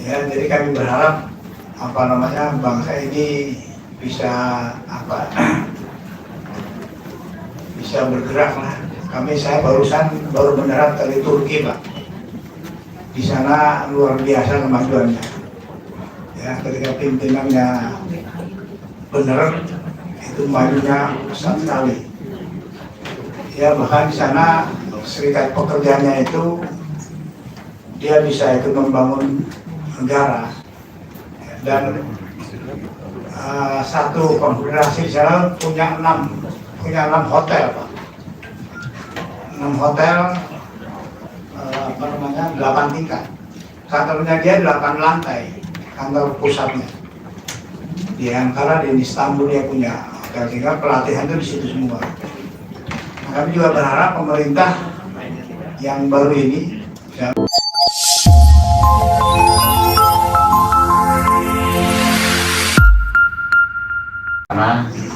Ya, jadi kami berharap bangsa ini bisa bisa bergerak lah. Saya baru mendarat dari Turki, Pak. Di sana luar biasa kemajuannya. Ya, ketika pimpinannya benar, itu majunya besar sekali. Ya, bahkan di sana serikat pekerjanya itu dia bisa ikut membangun negara. Dan satu konfederasi di sana punya enam hotel, Pak. 6 hotel, 8 tingkat. Kantornya dia 8 lantai, kantor pusatnya. Di Ankara, di Istanbul dia punya hotel, tinggal pelatihan itu di situ semua. Nah, kami juga berharap pemerintah yang baru ini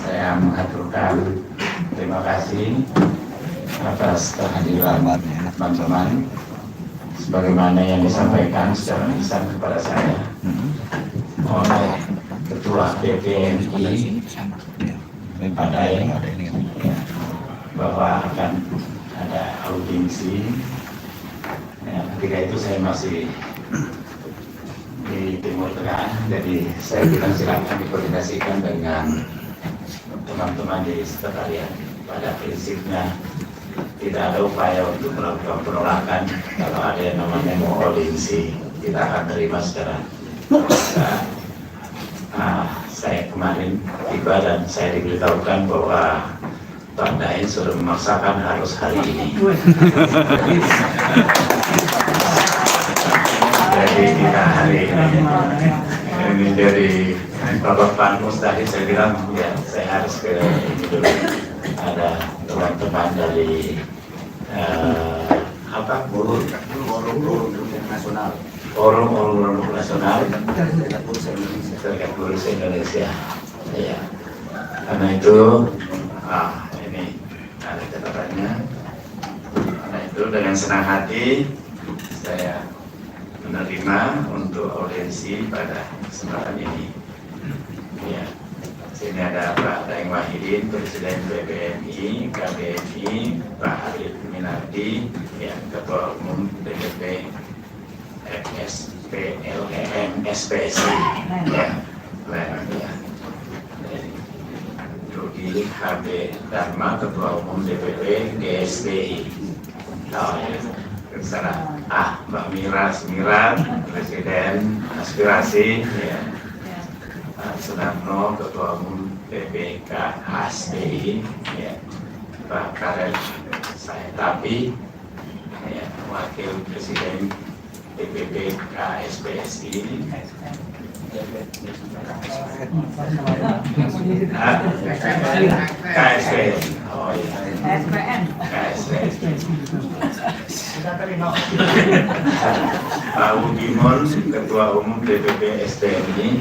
saya mengaturkan terima kasih atas kehadiran teman-teman sebagaimana yang disampaikan secara lisan kepada saya oleh Ketua PPMI Padai bahwa akan ada audiensi. Ya, ketika itu saya masih di Timur Tengah, jadi saya bilang silakan dikoordinasikan dengan teman-teman di sekretariat. Pada prinsipnya tidak ada upaya untuk melakukan penolakan. Kalau ada yang namanya mau audiensi, kita akan terima secara. Saya kemarin tiba dan saya diberitahukan bahwa Pak Daeng sudah memaksakan harus hari ini. Jadi kita hari ini dari Bapak Panmus tadi saya bilang ya saya harus ke ini dulu. Ada teman-teman dari Forum Nasional Serikat Buruh Indonesia. Ya. Karena itu ini ada catatannya. Karena itu dengan senang hati saya menerima untuk audiensi pada kesempatan ini. Ya. Sini ada Pak Daeng Wahidin, Presiden PPMI, KBMI, Pak Arif Minardi, ya, Ketua Umum DPP FSPLEM SPSI, ya, Rudi HB Dharma, Ketua Umum DPP GSBI. Oh, ya. Kesana, Mbak Mira Semirat, Presiden Aspirasi, ya. Pak Sunarno, Ketua Umum PPK HSBI, ya. Pak Karel Saetapi, ya. Wakil Presiden DPP KSPSI, KSPSI, oh iya, KSPSI. Pak Udimon, Ketua Umum DPP STMI,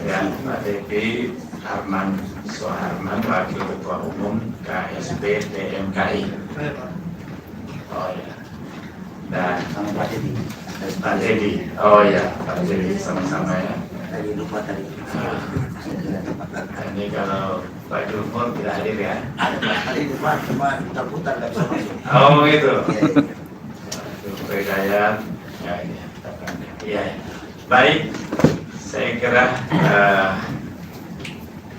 dan Pak Devi Arman Soeharman, Wakil Ketua Umum KSP TMKI. Oh ya. Dan Pak Dedi. Oh ya, Pak Dedi sama-sama ya. Tadi lupa tadi. Ini kalau Pak Jumur tidak hadir ya? Ada Pak Hadir, cuma putar-putar nggak bisa masuk. Oh gitu. Pak Hidayat. Ya, iya. Baik. Saya kira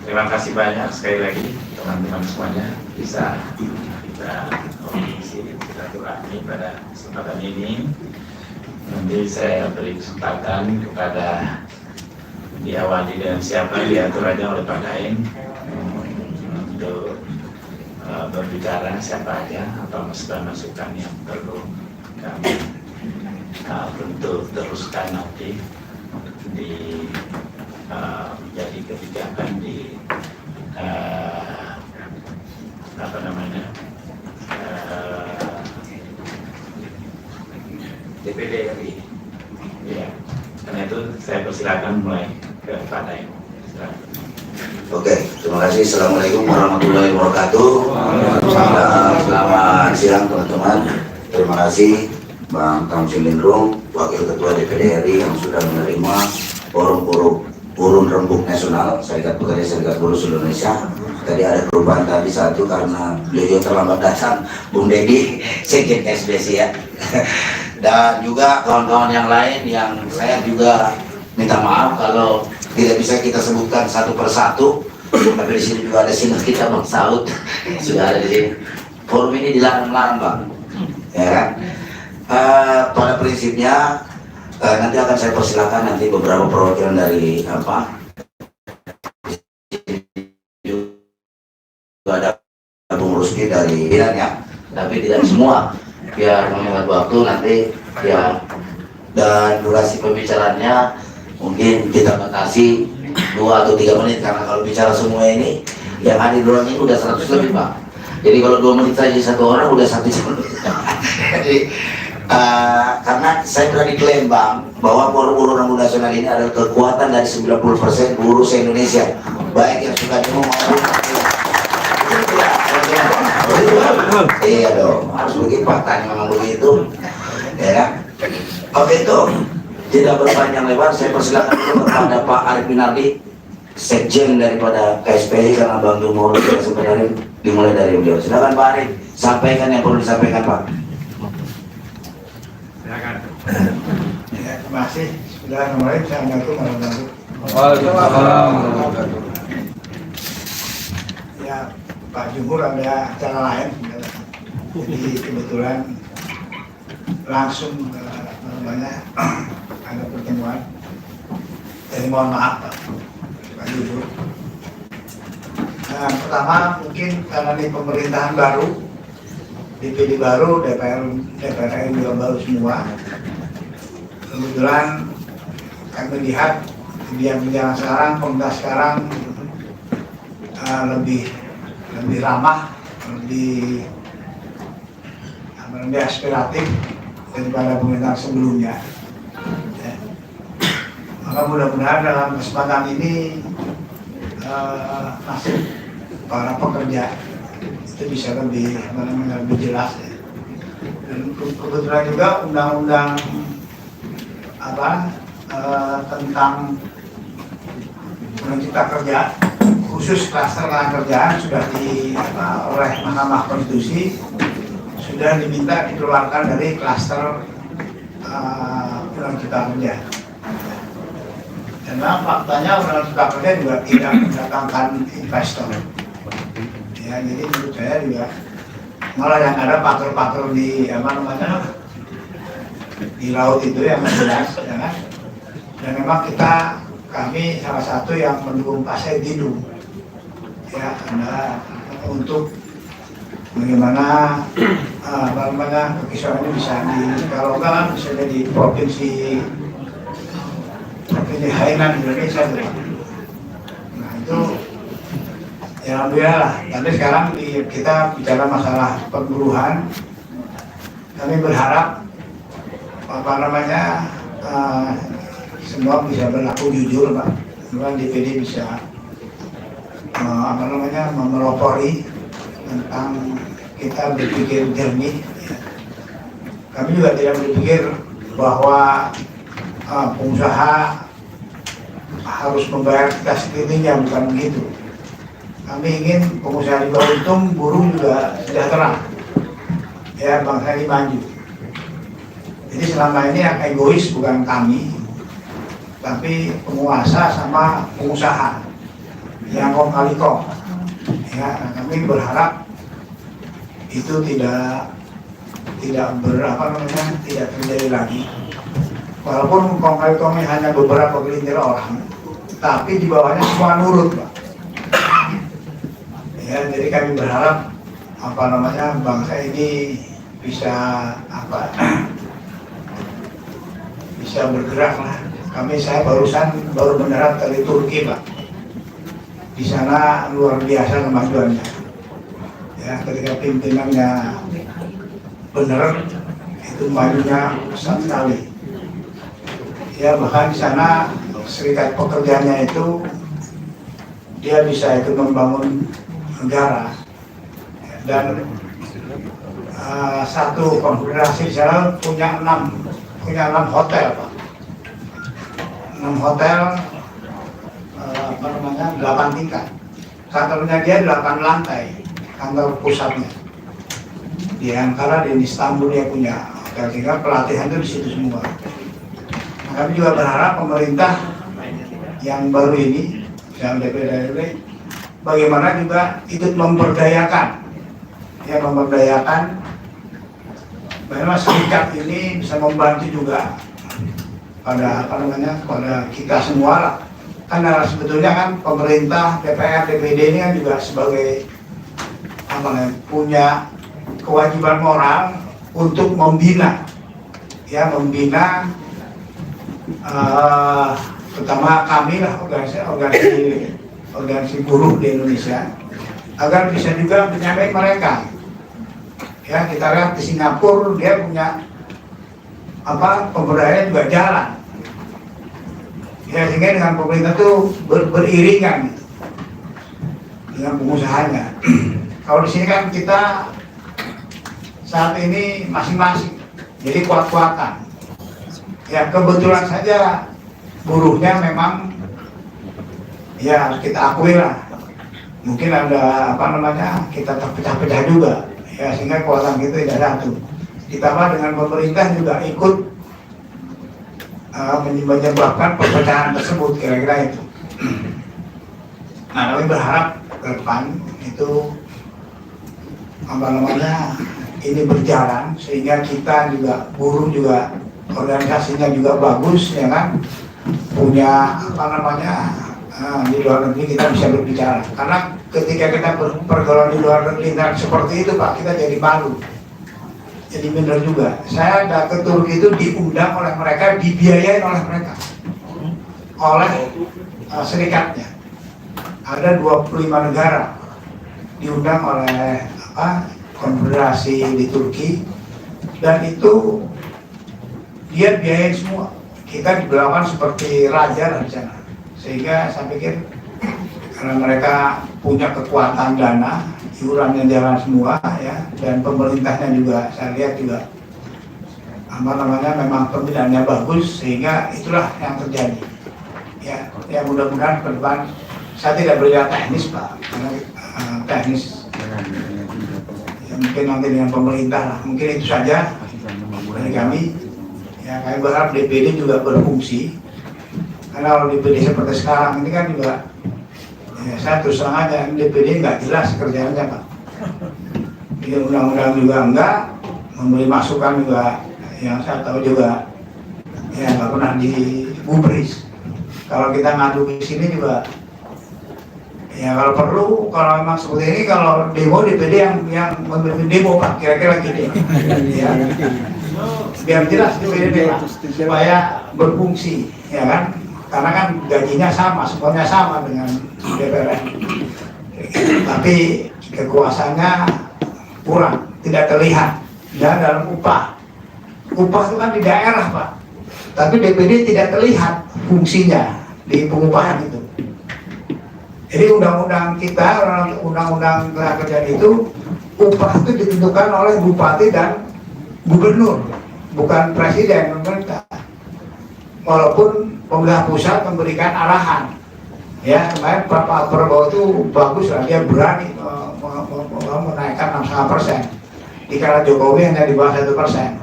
terima kasih banyak sekali lagi teman-teman semuanya bisa kita mengisi silaturahmi pada kesempatan ini. Nanti saya beri kesempatan kepada diawali dengan siapa diaturnya oleh Pak Daeng untuk berbicara siapa aja atau masukan-masukan yang perlu kami bentuk teruskan nanti di menjadi kebijakan di DPD RI. Ya, karena itu saya persilakan mulai ke Pak Daeng. Oke, terima kasih. Assalamualaikum warahmatullahi wabarakatuh. Selamat siang teman-teman. Terima kasih Bang Tamsin Lindrung, Wakil Ketua DPD RI yang sudah menerima urun rembuk nasional Serikat Pekerja Serikat Buruh Seluruh Indonesia. Tadi ada perubahan tadi satu karena beliau terlambat datang, Bung Dedi, Sekjen SBS ya. Dan juga kawan-kawan yang lain yang saya juga minta maaf kalau tidak bisa kita sebutkan satu persatu. Tapi di sini juga ada senior kita Bang Saud sudah ada di sini. Forum ini dilarang-larang Bang, ya kan? Pada prinsipnya nanti akan saya persilakan nanti beberapa perwakilan dari juga ada Bung Rusdi dari Bilan ya, tapi tidak semua biar menghemat waktu nanti ya. Dan durasi pembicaraannya mungkin kita batasi 2 atau 3 menit karena kalau bicara semua ini yang hadir doang ini udah 100 lebih Pak. Jadi kalau 2 menit saja satu orang udah 1 jam. Jadi karena saya berani klaim Bang bahwa Forum Rembuk Nasional ini adalah kekuatan dari 90% buruh se-Indonesia, baik yang suka demo maupun iya dong, harus begitu, faktanya memang begitu ya kan? Oke, itu tidak berpanjang lebar, saya persilakan dulu kepada Pak Arif Minardi, Sekjen daripada KSPI, karena Bang Jumhur sebenarnya dimulai dari beliau. Silakan Pak Arif, sampaikan yang perlu disampaikan Pak. Ya, terima kasih. Bismillahirrahmanirrahim. Assalamualaikum warahmatullahi wabarakatuh. Ya, Pak Jumhur ada acara lain, jadi kebetulan langsung ada pertemuan. Jadi mohon maaf Pak Jumhur. Nah, pertama mungkin karena ini pemerintahan baru, DPD baru, DPR juga baru semua. Kebetulan kami lihat kebijakan sekarang, pemerintah sekarang lebih ramah, lebih aspiratif daripada pemerintahan sebelumnya. Ya. Maka mudah-mudahan dalam kesempatan ini masuk para pekerja itu bisa lebih jelas ya. Dan kebetulan juga undang-undang tentang Undang Cipta Kerja khusus klaster lapangan kerjaan sudah oleh Mahkamah Konstitusi sudah diminta dikeluarkan dari klaster Undang Cipta Kerja. Karena faktanya Undang Cipta Kerja juga tidak mendatangkan investor. Ya, jadi menurut saya juga malah yang ada patrol-patrol di di laut itu yang jelas, ya kan? Dan memang kami salah satu yang mendukung Pak Saidinu, ya, karena untuk bagaimana kekisruhan ini bisa kalau enggak bisa jadi provinsi Hainan Indonesia gitu. Nah itu ya alhamdulillah lah. Tapi sekarang kita bicara masalah perburuhan, kami berharap semua bisa berlaku jujur Pak. Semua DPD bisa memelopori tentang kita berpikir jernih. Kami juga tidak berpikir bahwa pengusaha harus membayar kita sekelilingnya, bukan begitu. Kami ingin pengusaha juga untung, buruh juga sejahtera, ya, bangsa ini maju. Jadi selama ini yang egois bukan kami, tapi penguasa sama pengusaha yang kong kali kong. Ya, kami berharap itu tidak terjadi lagi. Walaupun kong kali kongnya hanya beberapa gelintir orang, tapi di bawahnya semua nurut, Pak. Ya, jadi kami berharap bangsa ini bisa bisa bergerak lah. Saya baru mendarat dari Turki Pak. Di sana luar biasa kemajuannya. Ya, ketika pimpinannya benar, itu majunya besar sekali. Ya, bahkan di sana serikat pekerjanya itu dia bisa ikut membangun negara. Dan satu konfederasi di sana punya 6 punya 6 hotel, Pak. 6 hotel, 8 tingkat. Kantornya dia 8 lantai, kantor pusatnya. Di Ankara, di Istanbul dia punya hotel tingkat, pelatihan itu di situ semua. Nah, kami juga berharap pemerintah yang baru ini, yang DPD, bagaimana juga ikut memberdayakan, bagaimana serikat ini bisa membantu juga pada pada kita semua lah. Karena sebetulnya kan pemerintah, DPR, DPD ini kan juga sebagai punya kewajiban moral untuk membina terutama kami lah, organisasi buruh di Indonesia, agar bisa juga menyampaikan mereka. Ya, kita lihat di Singapura dia punya pemberdayaan juga jalan. Ya, sehingga dengan pemerintah itu beriringan gitu, dengan pengusahanya. Kalau di sini kan kita saat ini masing-masing, jadi kuat-kuatan. Ya, kebetulan saja buruhnya memang ya kita akui lah, mungkin ada kita terpecah-pecah juga, ya, sehingga kekuatan kita tidak satu. Ditambah dengan pemerintah juga ikut menyebabkan perpecahan tersebut, kira-kira itu. Nah, kami berharap ke depan itu ini berjalan, sehingga kita juga, buruh juga, organisasinya juga bagus, ya kan, punya di luar negeri kita bisa berbicara. Karena ketika kita pergaulan di luar negeri seperti itu, Pak, kita jadi malu. Jadi benar juga, saya ke Turki itu diundang oleh mereka, dibiayain oleh mereka, oleh serikatnya. Ada 25 negara diundang oleh konfederasi di Turki, dan itu dia biayain semua. Kita diberlakukan seperti raja di sana, sehingga saya pikir karena mereka punya kekuatan dana, iurannya jalan semua, ya, dan pemerintahnya juga saya lihat juga memang pembinaannya bagus, sehingga itulah yang terjadi. Ya, mudah-mudahan ke depan, saya tidak berbicara teknis, Pak, karena teknis ya, mungkin nanti dengan pemerintah lah. Mungkin itu saja dari kami. Ya, kami berharap DPD juga berfungsi, karena kalau DPD seperti sekarang ini kan juga, ya, saya terus terang aja, DPD nggak jelas kerjanya, Pak. Di undang-undang juga enggak, memberi masukan juga, yang saya tahu juga, ya nggak pernah digubris. Kalau kita ngadu di sini juga, ya kalau perlu, kalau memang seperti ini, kalau demo DPD yang memimpin demo, Pak, kira-kira gitu. Ya. Biar jelas DPD, Pak, supaya berfungsi, ya kan? Karena kan gajinya sama, semuanya sama dengan DPR. Tapi kekuasaannya kurang, tidak terlihat, ya, dalam upah. Upah itu kan di daerah, Pak. Tapi DPD tidak terlihat fungsinya di pengupahan itu. Jadi undang-undang kita, undang-undang tenaga kerjaan itu, upah itu ditentukan oleh bupati dan gubernur, bukan presiden, pemerintah. Walaupun pemerintah pusat memberikan arahan, ya, kemarin Pak Prabowo itu bagus lah, dia berani menaikkan 6,5%. Dikala Jokowi hanya di bawah 1%.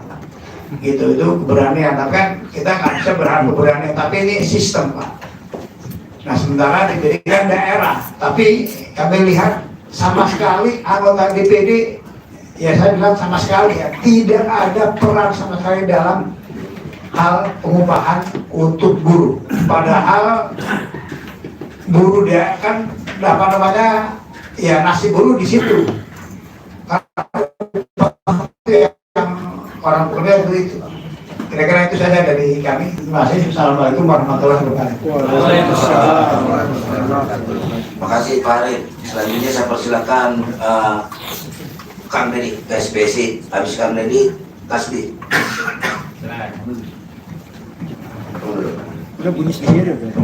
Gitu, itu keberanian. Tapi kan kita nggak bisa berharap keberanian, tapi ini sistem, Pak. Nah, sementara diberikan daerah, tapi kami lihat sama sekali anggota DPD, ya saya bilang sama sekali, ya, tidak ada peran sama sekali dalam hal pengupahan untuk buruh. Padahal buruh dia kan ya nasib buruh di situ. Yang orang bekerja itu. Kira-kira itu saja dari kami. Terima kasih. Assalamualaikum warahmatullahi wabarakatuh. Terima kasih Pak Arif. Selanjutnya saya persilakan Kang Deddy, KSPC. Habis Kang Deddy, Tasdi. Udah bunyi sendiri udah.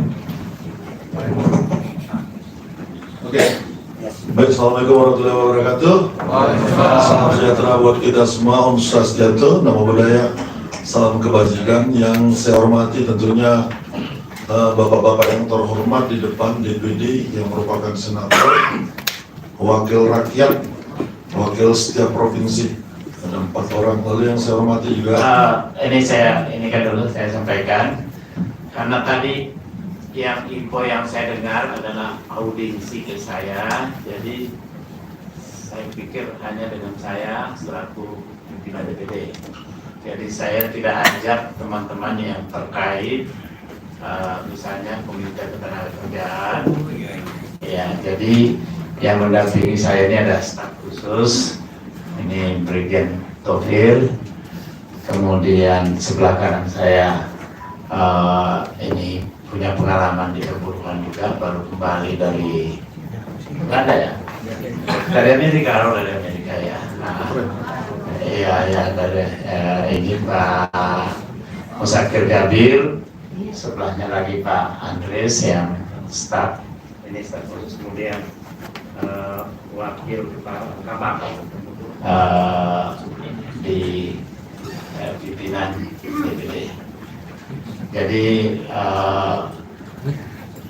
Oke. Baik, assalamualaikum warahmatullahi wabarakatuh. Salam sejahtera buat kita semua, Om Swastiastu, Namo Buddhaya, salam kebajikan. Yang saya hormati tentunya bapak-bapak yang terhormat di depan DPD yang merupakan senator, wakil rakyat, wakil setiap provinsi. Ada 4 orang. Lalu yang saya hormati juga. Ini kan dulu saya sampaikan karena tadi yang info yang saya dengar adalah audiensi ke saya, jadi saya pikir hanya dengan saya selaku pimpinan DPD. Jadi saya tidak ajak teman-teman yang terkait, misalnya Komite Ketenagakerjaan. Ya, jadi yang mendampingi saya ini ada staf khusus. Ini Brigjen Tofir, kemudian sebelah kanan saya ini punya pengalaman di perburuan juga, baru kembali dari Belanda ya, dari Amerika ya. Nah, iya dari ini Pak Musakir Jabir, sebelahnya lagi Pak Andres yang staf khusus, kemudian wakil kepala Kabak di pimpinan DPD. Jadi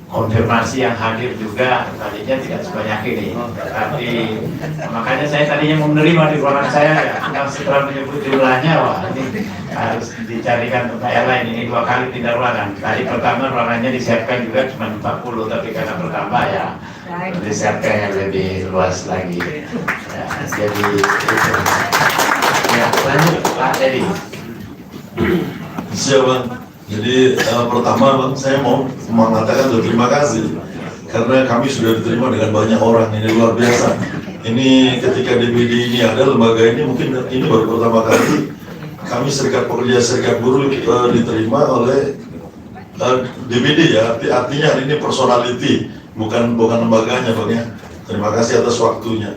konfirmasi yang hadir juga tadinya tidak sebanyak ini, tapi makanya saya tadinya mau menerima di ruangan saya ya, yang setelah menyebut jumlahnya, wah ini harus dicarikan tempat yang lain. Ini 2 kali pindah ruangan. Tadi pertama ruangannya disiapkan juga cuma 40, tapi karena bertambah ya disiapkan yang lebih luas lagi. Ya, jadi itu. Ya, lanjut Pak Dedi. Siap Bang. Jadi pertama Bang, saya mau mengatakan terima kasih karena kami sudah diterima dengan banyak orang. Ini luar biasa. Ini ketika DPD ini ada, lembaga ini mungkin ini baru pertama kali kami Serikat Pekerja Serikat Buruh diterima oleh DPD ya. Artinya ini personality, bukan lembaganya Bang ya. Terima kasih atas waktunya.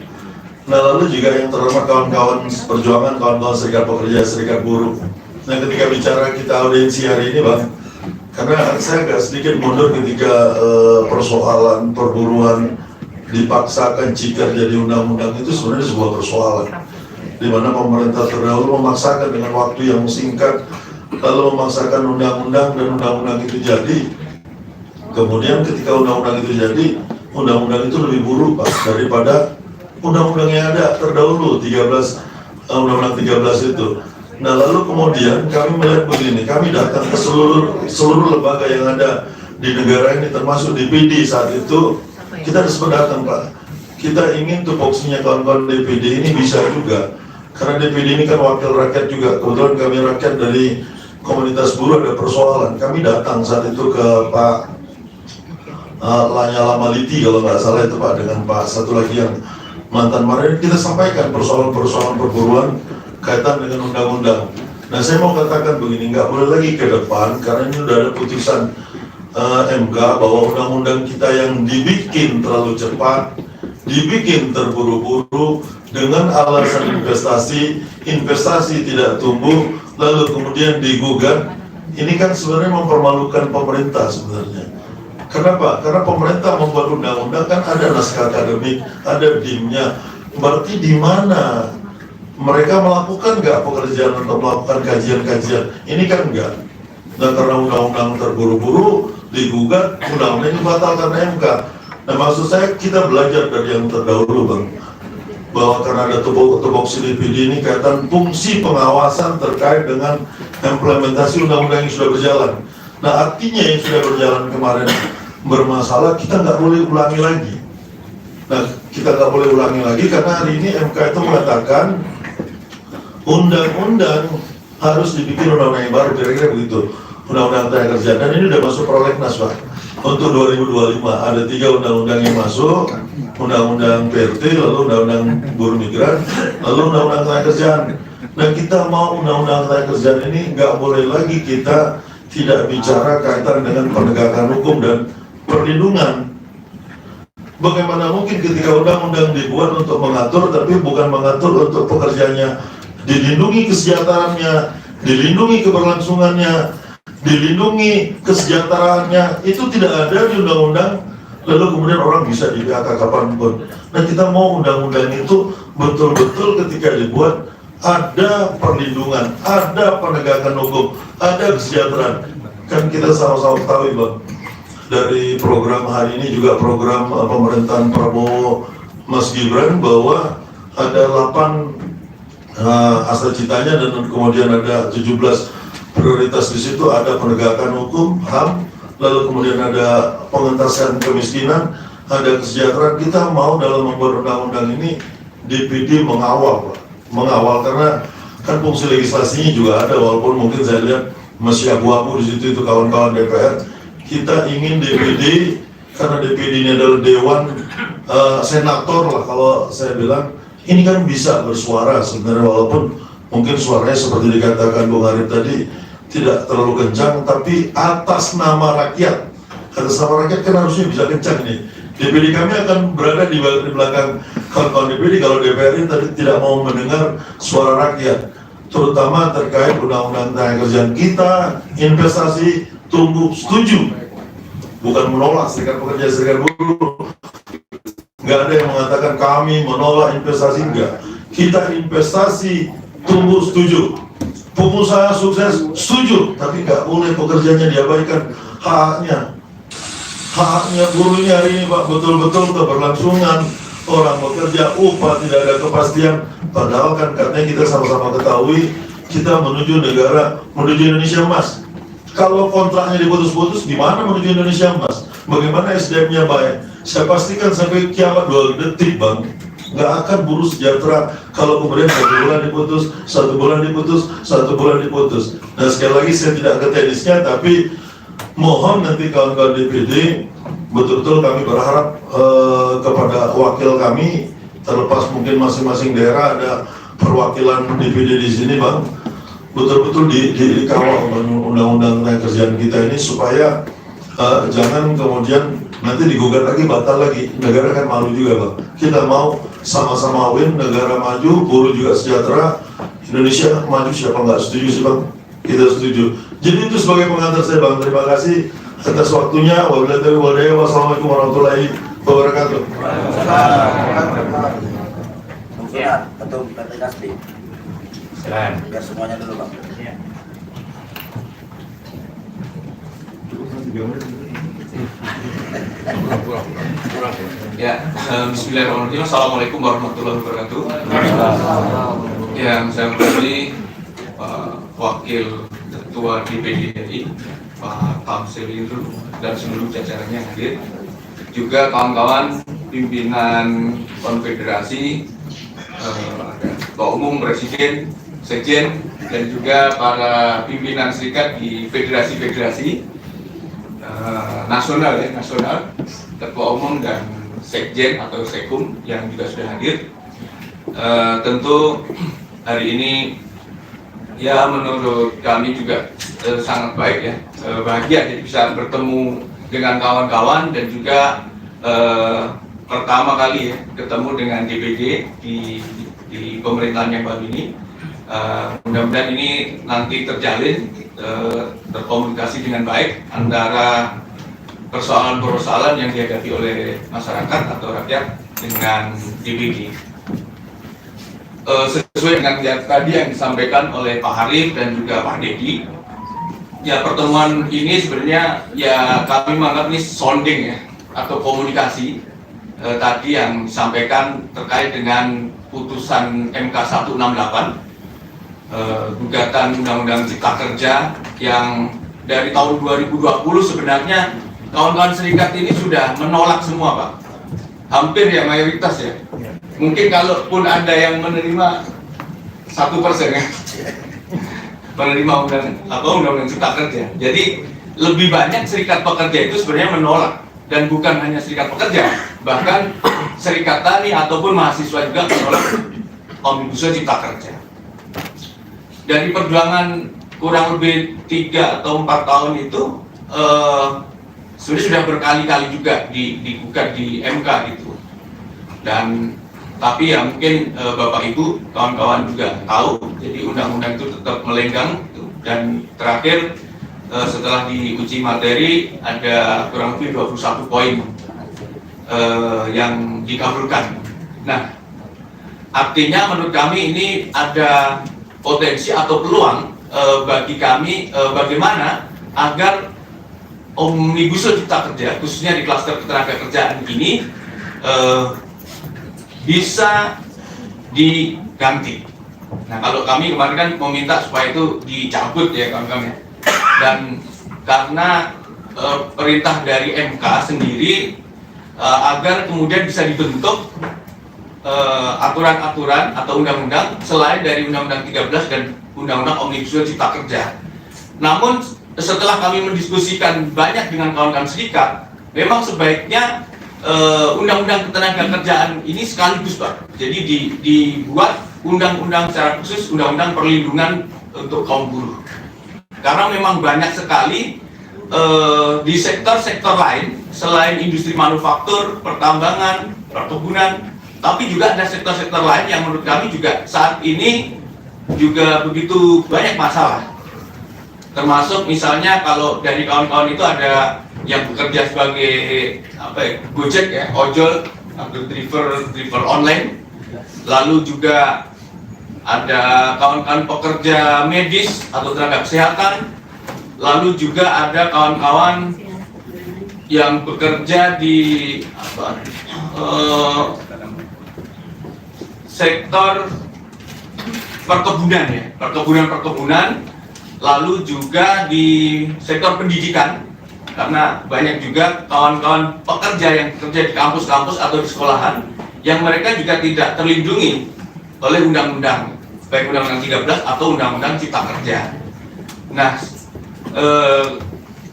Nah, lalu juga yang terhormat kawan-kawan perjuangan, kawan-kawan Serikat Pekerja Serikat Buruh. Nah, ketika bicara kita audiensi hari ini Bang, karena saya agak sedikit mundur ketika persoalan perburuan dipaksakan jika jadi undang-undang itu sebenarnya sebuah persoalan di mana pemerintah terdahulu memaksakan dengan waktu yang singkat, lalu memaksakan undang-undang dan undang-undang itu jadi. Kemudian ketika undang-undang itu jadi, undang-undang itu lebih buruk Pak daripada undang-undang yang ada terdahulu, undang-undang 13 itu. Nah, lalu kemudian kami melihat begini, kami datang ke seluruh lembaga yang ada di negara ini, termasuk DPD saat itu, kita harus datang Pak. Kita ingin tupoksinya kawan-kawan DPD ini bisa juga, karena DPD ini kan wakil rakyat juga. Kebetulan kami rakyat dari komunitas buruh, ada persoalan. Kami datang saat itu ke Pak Lanyala Maliti kalau nggak salah itu Pak, dengan Pak satu lagi yang mantan Marin, kita sampaikan persoalan-persoalan perburuan kaitan dengan undang-undang. Nah, saya mau katakan begini, nggak boleh lagi ke depan karena ini sudah ada putusan MK bahwa undang-undang kita yang dibikin terlalu cepat, dibikin terburu-buru dengan alasan investasi tidak tumbuh, lalu kemudian digugat. Ini kan sebenarnya mempermalukan pemerintah sebenarnya. Kenapa? Karena pemerintah membuat undang-undang kan ada naskah akademik, ada DIM-nya. Berarti di mana mereka melakukan nggak pekerjaan untuk melakukan kajian-kajian? Ini kan enggak. Dan karena undang-undang terburu-buru digugat, undang-undang ini batal karena MK. Nah, maksud saya kita belajar dari yang terdahulu Bang, bahwa karena ada tupoksi DPD ini kaitan fungsi pengawasan terkait dengan implementasi undang-undang yang sudah berjalan. Nah, artinya yang sudah berjalan kemarin bermasalah, kita nggak boleh ulangi lagi. Nah, kita nggak boleh ulangi lagi karena hari ini MK itu mengatakan undang-undang harus dibikin undang-undang yang baru, kira-kira begitu, undang-undang tenaga kerja. Dan ini udah masuk prolegnas Pak untuk 2025. Ada 3 undang-undang yang masuk, undang-undang PRT, lalu undang-undang buruh migran, lalu undang-undang tenaga kerjaan. Dan kita mau undang-undang tenaga kerjaan ini nggak boleh lagi kita tidak bicara kaitan dengan penegakan hukum dan perlindungan. Bagaimana mungkin ketika undang-undang dibuat untuk mengatur, tapi bukan mengatur untuk pekerjanya, dilindungi kesejahteraannya, dilindungi keberlangsungannya, dilindungi kesejahteraannya, itu tidak ada di undang-undang, lalu kemudian orang bisa di PHK kapanpun. Nah, kita mau undang-undang itu betul-betul ketika dibuat ada perlindungan, ada penegakan hukum, ada kesejahteraan. Kan kita sama-sama ketahui Bang, dari program hari ini juga program pemerintahan Prabowo Mas Gibran bahwa ada 8 asal citanya dan kemudian ada 17 prioritas di situ, ada penegakan hukum, HAM, lalu kemudian ada pengentasan kemiskinan, ada kesejahteraan. Kita mau dalam membuat undang-undang ini DPD mengawal karena kan fungsi legislasinya juga ada, walaupun mungkin saya lihat masih abu-abu di situ itu kawan-kawan DPR. Kita ingin DPD karena DPD ini adalah dewan senator lah kalau saya bilang, ini kan bisa bersuara sebenarnya, walaupun mungkin suaranya seperti dikatakan Bung Arif tadi tidak terlalu kencang, tapi atas nama rakyat. Atas nama rakyat kan harusnya bisa kencang nih. DPD kami akan berada di belakang kawan-kawan DPD kalau DPR ini tadi tidak mau mendengar suara rakyat, terutama terkait undang-undang tenaga kerjaan kita. Investasi tumbuh setuju, bukan menolak serikat pekerja serikat buruh. Nggak ada yang mengatakan kami menolak investasi, enggak. Kita investasi tumbuh setuju, pengusaha sukses setuju, tapi nggak boleh pekerjanya diabaikan haknya buruh ini hari ini Pak, betul-betul keberlangsungan orang bekerja, upah tidak ada kepastian. Padahal kan katanya kita sama-sama ketahui kita menuju Indonesia emas. Kalau kontraknya diputus-putus, gimana menuju Indonesia emas? Bagaimana SDM-nya baik? Saya pastikan sampai kiamat 2 detik Bang, nggak akan buruh sejahtera kalau kemudian 1 bulan diputus, 1 bulan diputus, 1 bulan diputus. Nah sekali lagi saya tidak ke teknisnya, tapi mohon nanti kawan-kawan DPD, betul-betul kami berharap kepada wakil kami, terlepas mungkin masing-masing daerah ada perwakilan DPD di sini Bang, betul-betul dikawal undang-undang tenaga kerjaan kita ini supaya jangan kemudian nanti digugat lagi, batal lagi. Negara kan malu juga Bang. Kita mau sama-sama win, negara maju, buruh juga sejahtera, Indonesia maju. Siapa nggak setuju sih Bang? Kita setuju. Jadi itu sebagai pengantar saya Bang. Terima kasih atas waktunya. Wassalamualaikum warahmatullahi wabarakatuh. Atau partai Nasdem. Silakan. Biar semuanya dulu Bang. Ya, bismillahirrahmanirrahim. Assalamualaikum warahmatullahi wabarakatuh. Yang saya hormati Wakil Ketua DPD RI Pak Tamsil Indru dan seluruh jajarannya yang hadir, juga kawan-kawan pimpinan konfederasi, Ketua Umum, Presiden, Sekjen, dan juga para pimpinan serikat di federasi-federasi nasional, Ketua Umum dan Sekjen atau Sekum yang juga sudah hadir. Tentu hari ini ya menurut kami juga sangat baik ya, bahagia jadi bisa bertemu dengan kawan-kawan dan juga pertama kali ya ketemu dengan DPD di pemerintahan yang baru ini. Mudah-mudahan ini nanti terjalin terkomunikasi dengan baik antara persoalan-persoalan yang dihadapi oleh masyarakat atau rakyat dengan DPD. Sesuai dengan yang tadi yang disampaikan oleh Pak Harif dan juga Pak Dedi, ya pertemuan ini sebenarnya ya kami menganggap ini sounding ya atau komunikasi tadi yang disampaikan terkait dengan putusan MK 168, gugatan Undang-Undang Cipta Kerja yang dari tahun 2020 sebenarnya kawan-kawan serikat ini sudah menolak semua Pak, hampir ya mayoritas ya. Mungkin kalaupun ada yang menerima 1% ya, menerima undang-undang Cipta Kerja. Jadi lebih banyak serikat pekerja itu sebenarnya menolak, dan bukan hanya serikat pekerja, bahkan serikat tani ataupun mahasiswa juga menolak Omnibus Law Cipta Kerja. Dari perjuangan kurang lebih 3 atau 4 tahun itu sudah berkali-kali juga digugat di MK gitu. Dan tapi ya mungkin Bapak Ibu, kawan-kawan juga tahu, jadi undang-undang itu tetap melenggang gitu. Dan terakhir setelah diuji materi ada kurang lebih 21 poin yang dikabulkan. Nah, Artinya menurut kami ini ada potensi atau peluang bagi kami bagaimana agar Omnibus Law Cipta Kerja, khususnya di klaster ketenagakerjaan ini bisa diganti. Nah, kalau kami kemarin kan meminta supaya itu dicabut ya kawan-kawan. Dan karena perintah dari MK sendiri agar kemudian bisa dibentuk aturan-aturan atau undang-undang selain dari Undang-Undang 13 dan Undang-Undang Omnibus Law Cipta Kerja. Namun setelah kami mendiskusikan banyak dengan kawan-kawan serikat, memang sebaiknya Undang-Undang Ketenagakerjaan ini sekaligus, Pak. Jadi dibuat undang-undang secara khusus, undang-undang perlindungan untuk kaum buruh. Karena memang banyak sekali di sektor-sektor lain selain industri manufaktur, pertambangan, perkebunan, tapi juga ada sektor-sektor lain yang menurut kami juga saat ini juga begitu banyak masalah. Termasuk misalnya kalau dari kawan-kawan itu ada yang bekerja sebagai Gojek ya, ojol atau driver online. Lalu juga ada kawan-kawan pekerja medis atau tenaga kesehatan. Lalu juga ada kawan-kawan yang bekerja di sektor perkebunan ya, perkebunan. Lalu juga di sektor pendidikan, karena banyak juga kawan-kawan pekerja yang bekerja di kampus-kampus atau di sekolahan yang mereka juga tidak terlindungi oleh undang-undang, baik Undang-Undang 13 atau Undang-Undang Cipta Kerja. Nah,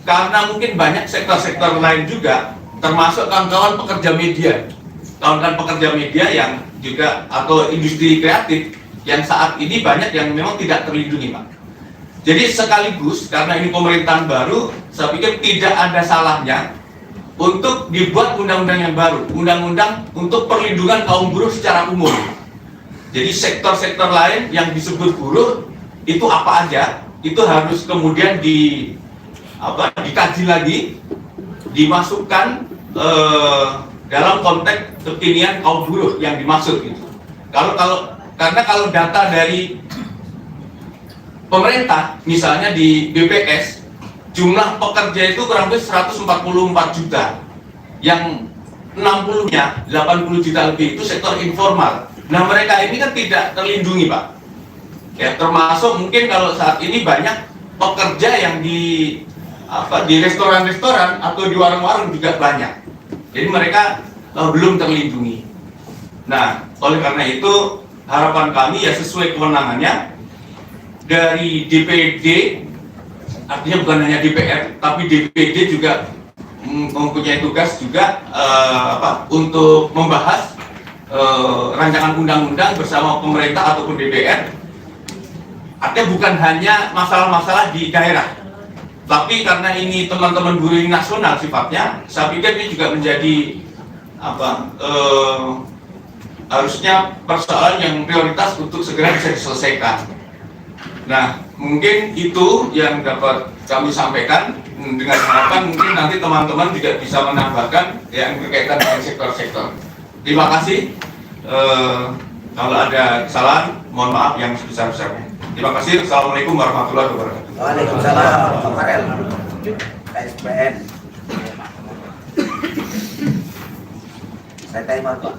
karena mungkin banyak sektor-sektor lain juga, termasuk kawan-kawan pekerja media, yang juga atau industri kreatif yang saat ini banyak yang memang tidak terlindungi, Pak. Jadi sekaligus karena ini pemerintahan baru, saya pikir tidak ada salahnya untuk dibuat undang-undang yang baru, undang-undang untuk perlindungan kaum buruh secara umum. Jadi sektor-sektor lain yang disebut buruh itu apa aja, itu harus kemudian dikaji lagi, dimasukkan dalam konteks kekinian kaum buruh yang dimaksud gitu. Karena kalau data dari pemerintah, misalnya di BPS, jumlah pekerja itu kurang lebih 144 juta. Yang 60-nya, 80 juta lebih itu sektor informal. Nah, mereka ini kan tidak terlindungi, Pak. Ya, termasuk mungkin kalau saat ini banyak pekerja yang di restoran-restoran atau di warung-warung juga banyak. Jadi mereka belum terlindungi. Nah, oleh karena itu harapan kami ya sesuai kewenangannya dari DPD, artinya bukan hanya DPR, tapi DPD juga mempunyai tugas juga untuk membahas rancangan undang-undang bersama pemerintah ataupun DPR. Artinya bukan hanya masalah-masalah di daerah, tapi karena ini teman-teman buruh ini nasional sifatnya, saya pikir ini juga menjadi harusnya persoalan yang prioritas untuk segera bisa diselesaikan. Nah, mungkin itu yang dapat kami sampaikan, dengan harapan mungkin nanti teman-teman juga bisa menambahkan yang berkaitan dengan sektor-sektor. Terima kasih. Kalau ada kesalahan, mohon maaf yang sebesar-besarnya. Terima kasih. Assalamualaikum warahmatullahi wabarakatuh. Waalaikumsalam, Pak Farel. KSPN. Saya timer, Pak.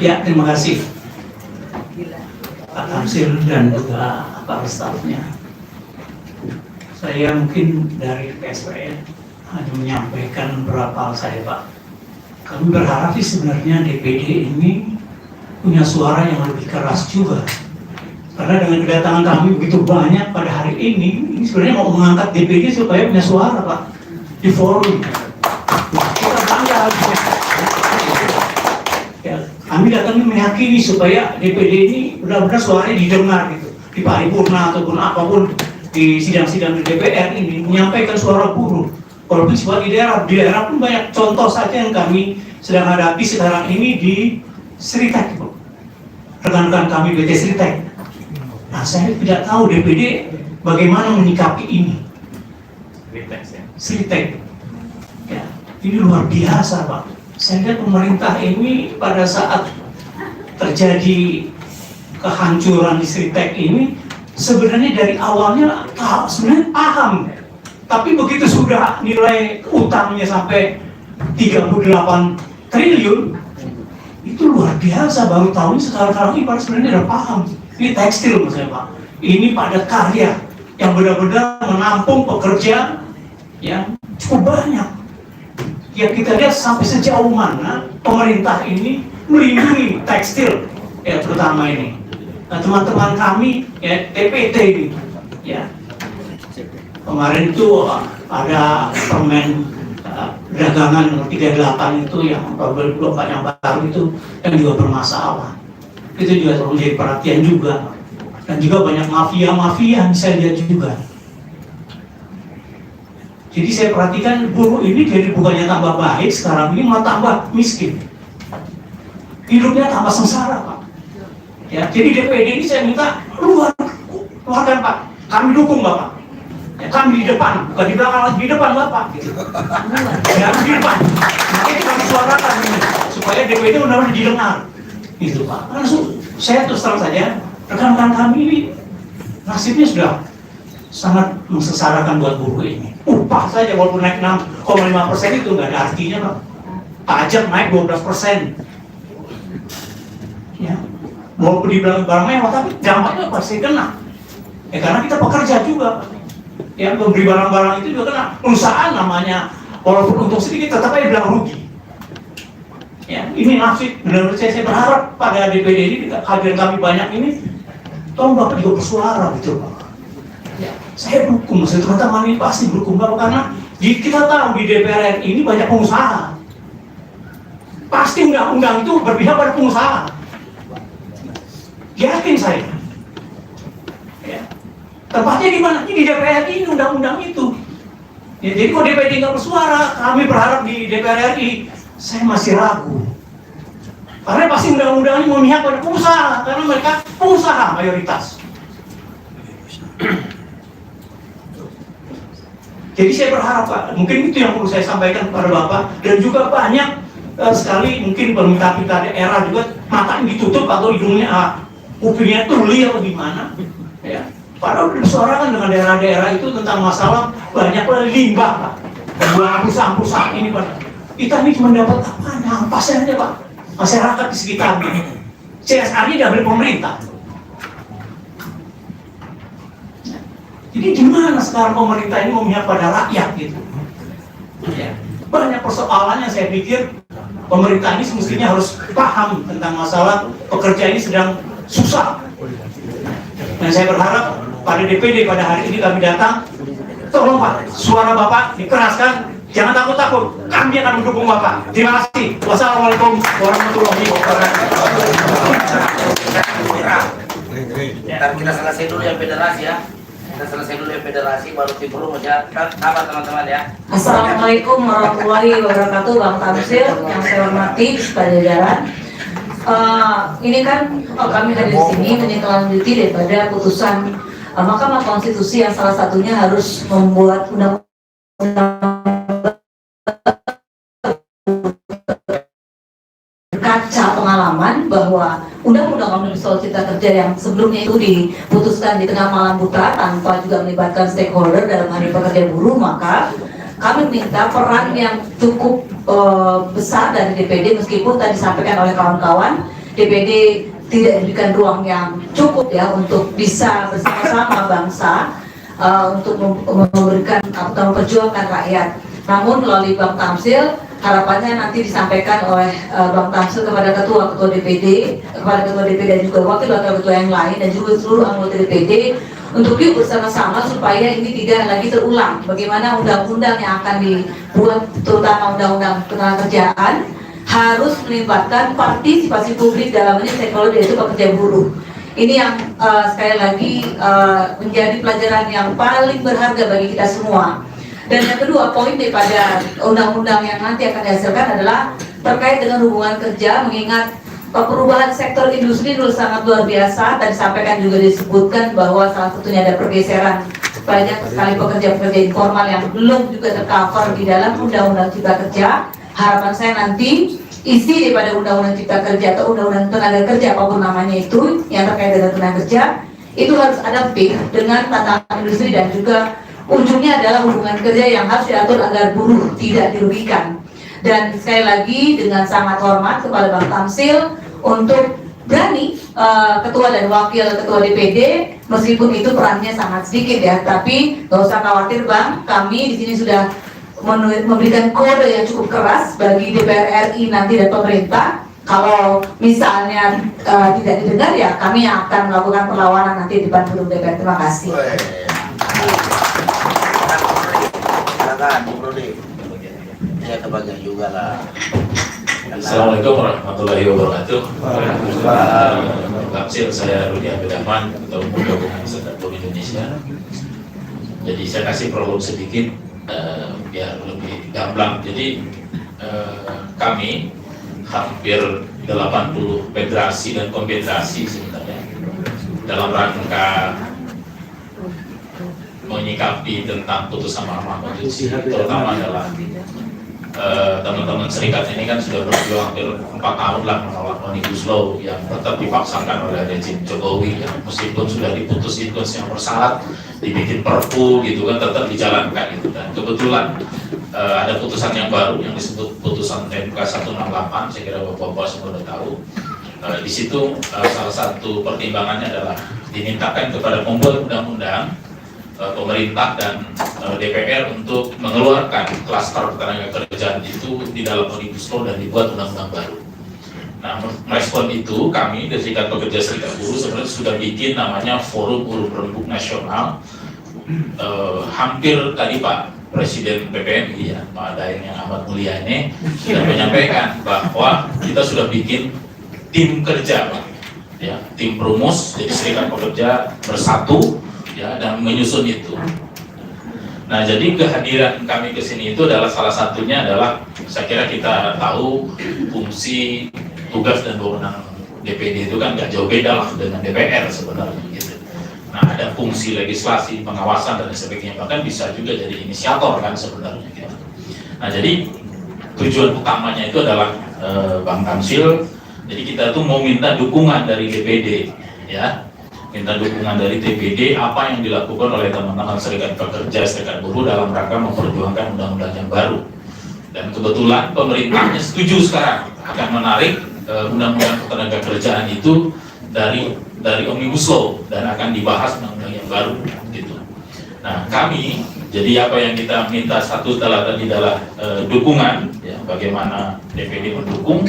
Ya, terima kasih Pak Tamsil dan juga Pak stafnya. Saya mungkin dari KSPN hanya menyampaikan beberapa hal saya, Pak. Kami berharap sih sebenarnya DPD ini punya suara yang lebih keras juga. Karena dengan kedatangan kami begitu banyak pada hari ini sebenarnya mau mengangkat DPD supaya punya suara, Pak, di forum. Kita bangga. Ya, kami datang meyakini supaya DPD ini benar-benar suaranya didengar gitu, di paripurna ataupun apapun di sidang-sidang di DPR ini menyampaikan suara buruh. Walaupun di daerah pun banyak contoh saja yang kami sedang hadapi sekarang ini di Seritek, rekan-rekan kami PT Seritek. Nah, saya tidak tahu DPD bagaimana menyikapi ini. Seritek, ya, ini luar biasa, Pak. Saya lihat pemerintah ini pada saat terjadi kehancuran listrik ini sebenarnya dari awalnya sebenarnya paham, tapi begitu sudah nilai utangnya sampai 38 triliun itu luar biasa, baru tahu sekarang ini Pak sebenarnya udah paham. Ini tekstil maksudnya Pak, ini padat karya yang benar-benar menampung pekerja yang cukup banyak. Ya kita lihat sampai sejauh mana pemerintah ini melindungi tekstil ya terutama ini. Nah, teman-teman kami ya TPT ini ya kemarin itu ada permen dagangan nomor 38 itu yang 2024 yang baru itu yang juga bermasalah. Itu juga perlu menjadi perhatian juga, dan juga banyak mafia-mafia yang saya lihat juga. Jadi saya perhatikan buruh ini jadi bukannya tambah baik sekarang ini malah tambah miskin, hidupnya tambah sengsara Pak. Ya, jadi DPD ini saya minta keluarkan Pak, kami dukung Bapak. Ya, kami di depan, bukan di belakang lagi, di depan Bapak. Gitu. Ya, di depan. Makanya kami suarakan ini supaya DPD benar-benar didengar. Gitu Pak. Langsung saya terus terang saja, rekan-rekan kami ini nasibnya sudah sangat mensengsarakan buat buruh ini. Upah saja walaupun naik 6,5% itu nggak ada artinya Pak. Pajak naik 12%. Ya. Walaupun dibilang barang mewah, tapi dampaknya pasti kena. Ya karena kita pekerja juga. Yang memberi barang-barang itu juga kena. Perusahaan namanya, walaupun untung sedikit tetap aja bilang rugi. Ya, ini nasib. Benar-benar saya berharap pada DPD ini, kehadiran kami banyak ini, tolong Bapak juga bersuara gitu Pak. Ya, saya dukung, maksudnya teman-teman ini pasti dukung Bapak karena kita tahu di DPR ini banyak pengusaha. Pasti undang-undang itu berpihak pada pengusaha. Yakin saya. Ya. Tempatnya di mana? Ini di DPR ini undang-undang itu. Ya, jadi kalau DPD nggak bersuara, kami berharap di DPR RI, saya masih ragu. Karena pasti undang-undang ini memihak pada pengusaha, karena mereka pengusaha mayoritas. Jadi saya berharap Pak, mungkin itu yang perlu saya sampaikan kepada Bapak, dan juga banyak sekali mungkin pemerintah daerah juga matanya ditutup atau hidungnya kupingnya tuli atau gimana, ya. Padahal disuarakan dengan daerah-daerah itu tentang masalah banyak limbah Pak, pembuangan perusahaan ini Pak. Kita ini cuma dapat apa? Nampas aja Pak, masyarakat di sekitarnya. CSR-nya dari pemerintah. Jadi gimana sekarang pemerintah ini memihak pada rakyat gitu? Ya. Banyak persoalan yang saya pikir pemerintah ini semestinya harus paham tentang masalah pekerja ini sedang susah. Dan saya berharap pada DPD pada hari ini kami datang, tolong Pak, suara Bapak dikeraskan, jangan takut-takut, kami akan mendukung Bapak. Terima kasih. Wassalamualaikum warahmatullahi wabarakatuh. Dan kita selesai dulu yang federasi ya. Kita selesai dulu yang federasi, baru timbul menjalankan apa teman-teman ya. Assalamualaikum warahmatullahi wabarakatuh, Bang Tamsil yang saya hormati pada jajaran. Ini kan kami hadir di sini menindaklanjuti daripada putusan Mahkamah Konstitusi yang salah satunya harus membuat undang-undang berkaca pengalaman bahwa undang-undang Omnibus Law Cipta Kerja yang sebelumnya itu diputuskan di tengah malam buta tanpa juga melibatkan stakeholder dalam hari pekerja buruh, maka kami minta peran yang cukup besar dari DPD, meskipun tadi disampaikan oleh kawan-kawan DPD tidak diberikan ruang yang cukup ya untuk bisa bersama-sama bangsa untuk memberikan atau memperjuangkan rakyat. Namun melalui Bang Tamsil, harapannya nanti disampaikan oleh Bang Tamsil kepada ketua DPD, kepada ketua DPD dan juga wakil-wakil ketua yang lain dan juga seluruh anggota DPD untuk yuk bersama-sama supaya ini tidak lagi terulang. Bagaimana undang-undang yang akan dibuat, terutama undang-undang ketenagakerjaan, harus melibatkan partisipasi publik dalam ini stakeholder, yaitu pekerja buruh. Ini yang sekali lagi menjadi pelajaran yang paling berharga bagi kita semua. Dan yang kedua, poin daripada undang-undang yang nanti akan dihasilkan adalah terkait dengan hubungan kerja, mengingat perubahan sektor industri dulu sangat luar biasa. Tadi sampaikan juga disebutkan bahwa salah satunya ada pergeseran banyak sekali pekerja-pekerja informal yang belum juga tercover di dalam undang-undang cipta kerja. Harapan saya nanti isi daripada Undang-Undang Cipta Kerja atau Undang-Undang Tenaga Kerja apapun namanya itu yang terkait dengan tenaga kerja itu harus adaptif dengan tantangan industri dan juga ujungnya adalah hubungan kerja yang harus diatur agar buruh tidak dirugikan. Dan sekali lagi dengan sangat hormat kepada Bang Tamsil untuk berani ketua dan wakil ketua DPD meskipun itu perannya sangat sedikit ya, tapi nggak usah khawatir Bang, kami di sini sudah memberikan kode yang cukup keras bagi DPR RI nanti dan pemerintah. Kalau misalnya tidak didengar ya kami yang akan melakukan perlawanan nanti di depan gedung DPR. Terima kasih. Silakan Bu Brodi. Ya kebagian juga lah. Assalamualaikum warahmatullahi wabarakatuh. Tamsil, saya Rudi Abedahman, Ketua Umum Gabungan Serikat Buruh Indonesia. Jadi saya kasih prolog sedikit biar lebih gamblang. Jadi kami hampir 80 federasi dan konfederasi sebenarnya dalam rangka menyikapi tentang putusan Mahkamah Konstitusi, terutama adalah teman-teman serikat ini kan sudah berjuang hampir 4 tahun lah menolak Omnibus Law yang tetap dipaksakan oleh rezim Jokowi ya. Meskipun sudah diputus yang bersyarat, dibikin perpu gitu kan, tetap dijalankan gitu. Dan kebetulan ada putusan yang baru yang disebut putusan MK 168, saya kira Bapak-Bapak semua sudah tahu. Di situ salah satu pertimbangannya adalah dimintakan kepada pembuat undang-undang, pemerintah dan DPR untuk mengeluarkan klaster ketenaga kerjaan itu di dalam Omnibus Law dan dibuat undang-undang baru. Nah, merespon itu kami dari Serikat Pekerja Serikat Buruh sebenarnya sudah bikin namanya Forum Buruh Rembuk Nasional. Hampir tadi Pak Presiden PPMI ya, Pak Daeng yang amat mulia ini sudah menyampaikan bahwa kita sudah bikin tim kerja Pak. Ya, tim perumus, jadi Serikat Pekerja bersatu ya, dan menyusun itu. Nah, jadi kehadiran kami ke sini itu adalah salah satunya adalah saya kira kita tahu fungsi, tugas dan wewenang DPD itu kan nggak jauh beda lah dengan DPR sebenarnya gitu. Nah, ada fungsi legislasi, pengawasan dan sebagainya, bahkan bisa juga jadi inisiator kan sebenarnya gitu. Nah, jadi tujuan utamanya itu adalah Bang Tamsil. Jadi kita tuh mau minta dukungan dari DPD ya. Minta dukungan dari DPD apa yang dilakukan oleh teman-teman serikat pekerja, serikat buruh dalam rangka memperjuangkan undang-undang yang baru. Dan kebetulan pemerintahnya setuju sekarang akan menarik undang-undang ketenaga kerjaan itu dari Omnibus Law dan akan dibahas undang-undang yang baru gitu. Nah, kami jadi apa yang kita minta satu adalah dukungan ya, bagaimana DPD mendukung.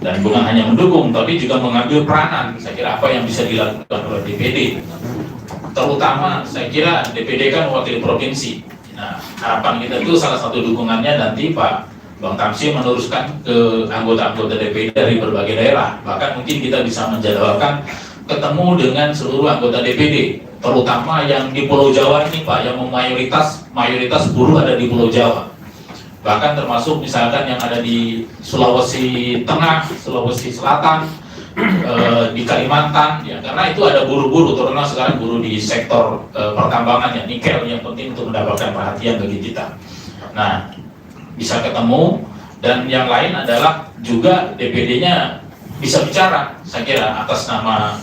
Dan bukan hanya mendukung, tapi juga mengambil peranan. Saya kira apa yang bisa dilakukan oleh DPD. Terutama saya kira DPD kan mewakili provinsi. Nah, harapan kita itu salah satu dukungannya nanti Pak Bang Tamsil meneruskan ke anggota-anggota DPD dari berbagai daerah. Bahkan mungkin kita bisa menjadwalkan ketemu dengan seluruh anggota DPD, terutama yang di Pulau Jawa ini Pak, yang mayoritas buruh ada di Pulau Jawa. Bahkan termasuk misalkan yang ada di Sulawesi Tengah, Sulawesi Selatan, di Kalimantan, ya, karena itu ada buruh-buruh, terutama sekarang buruh di sektor pertambangan ya, nikel yang penting untuk mendapatkan perhatian bagi kita. Nah, bisa ketemu, dan yang lain adalah juga DPD-nya bisa bicara, saya kira atas nama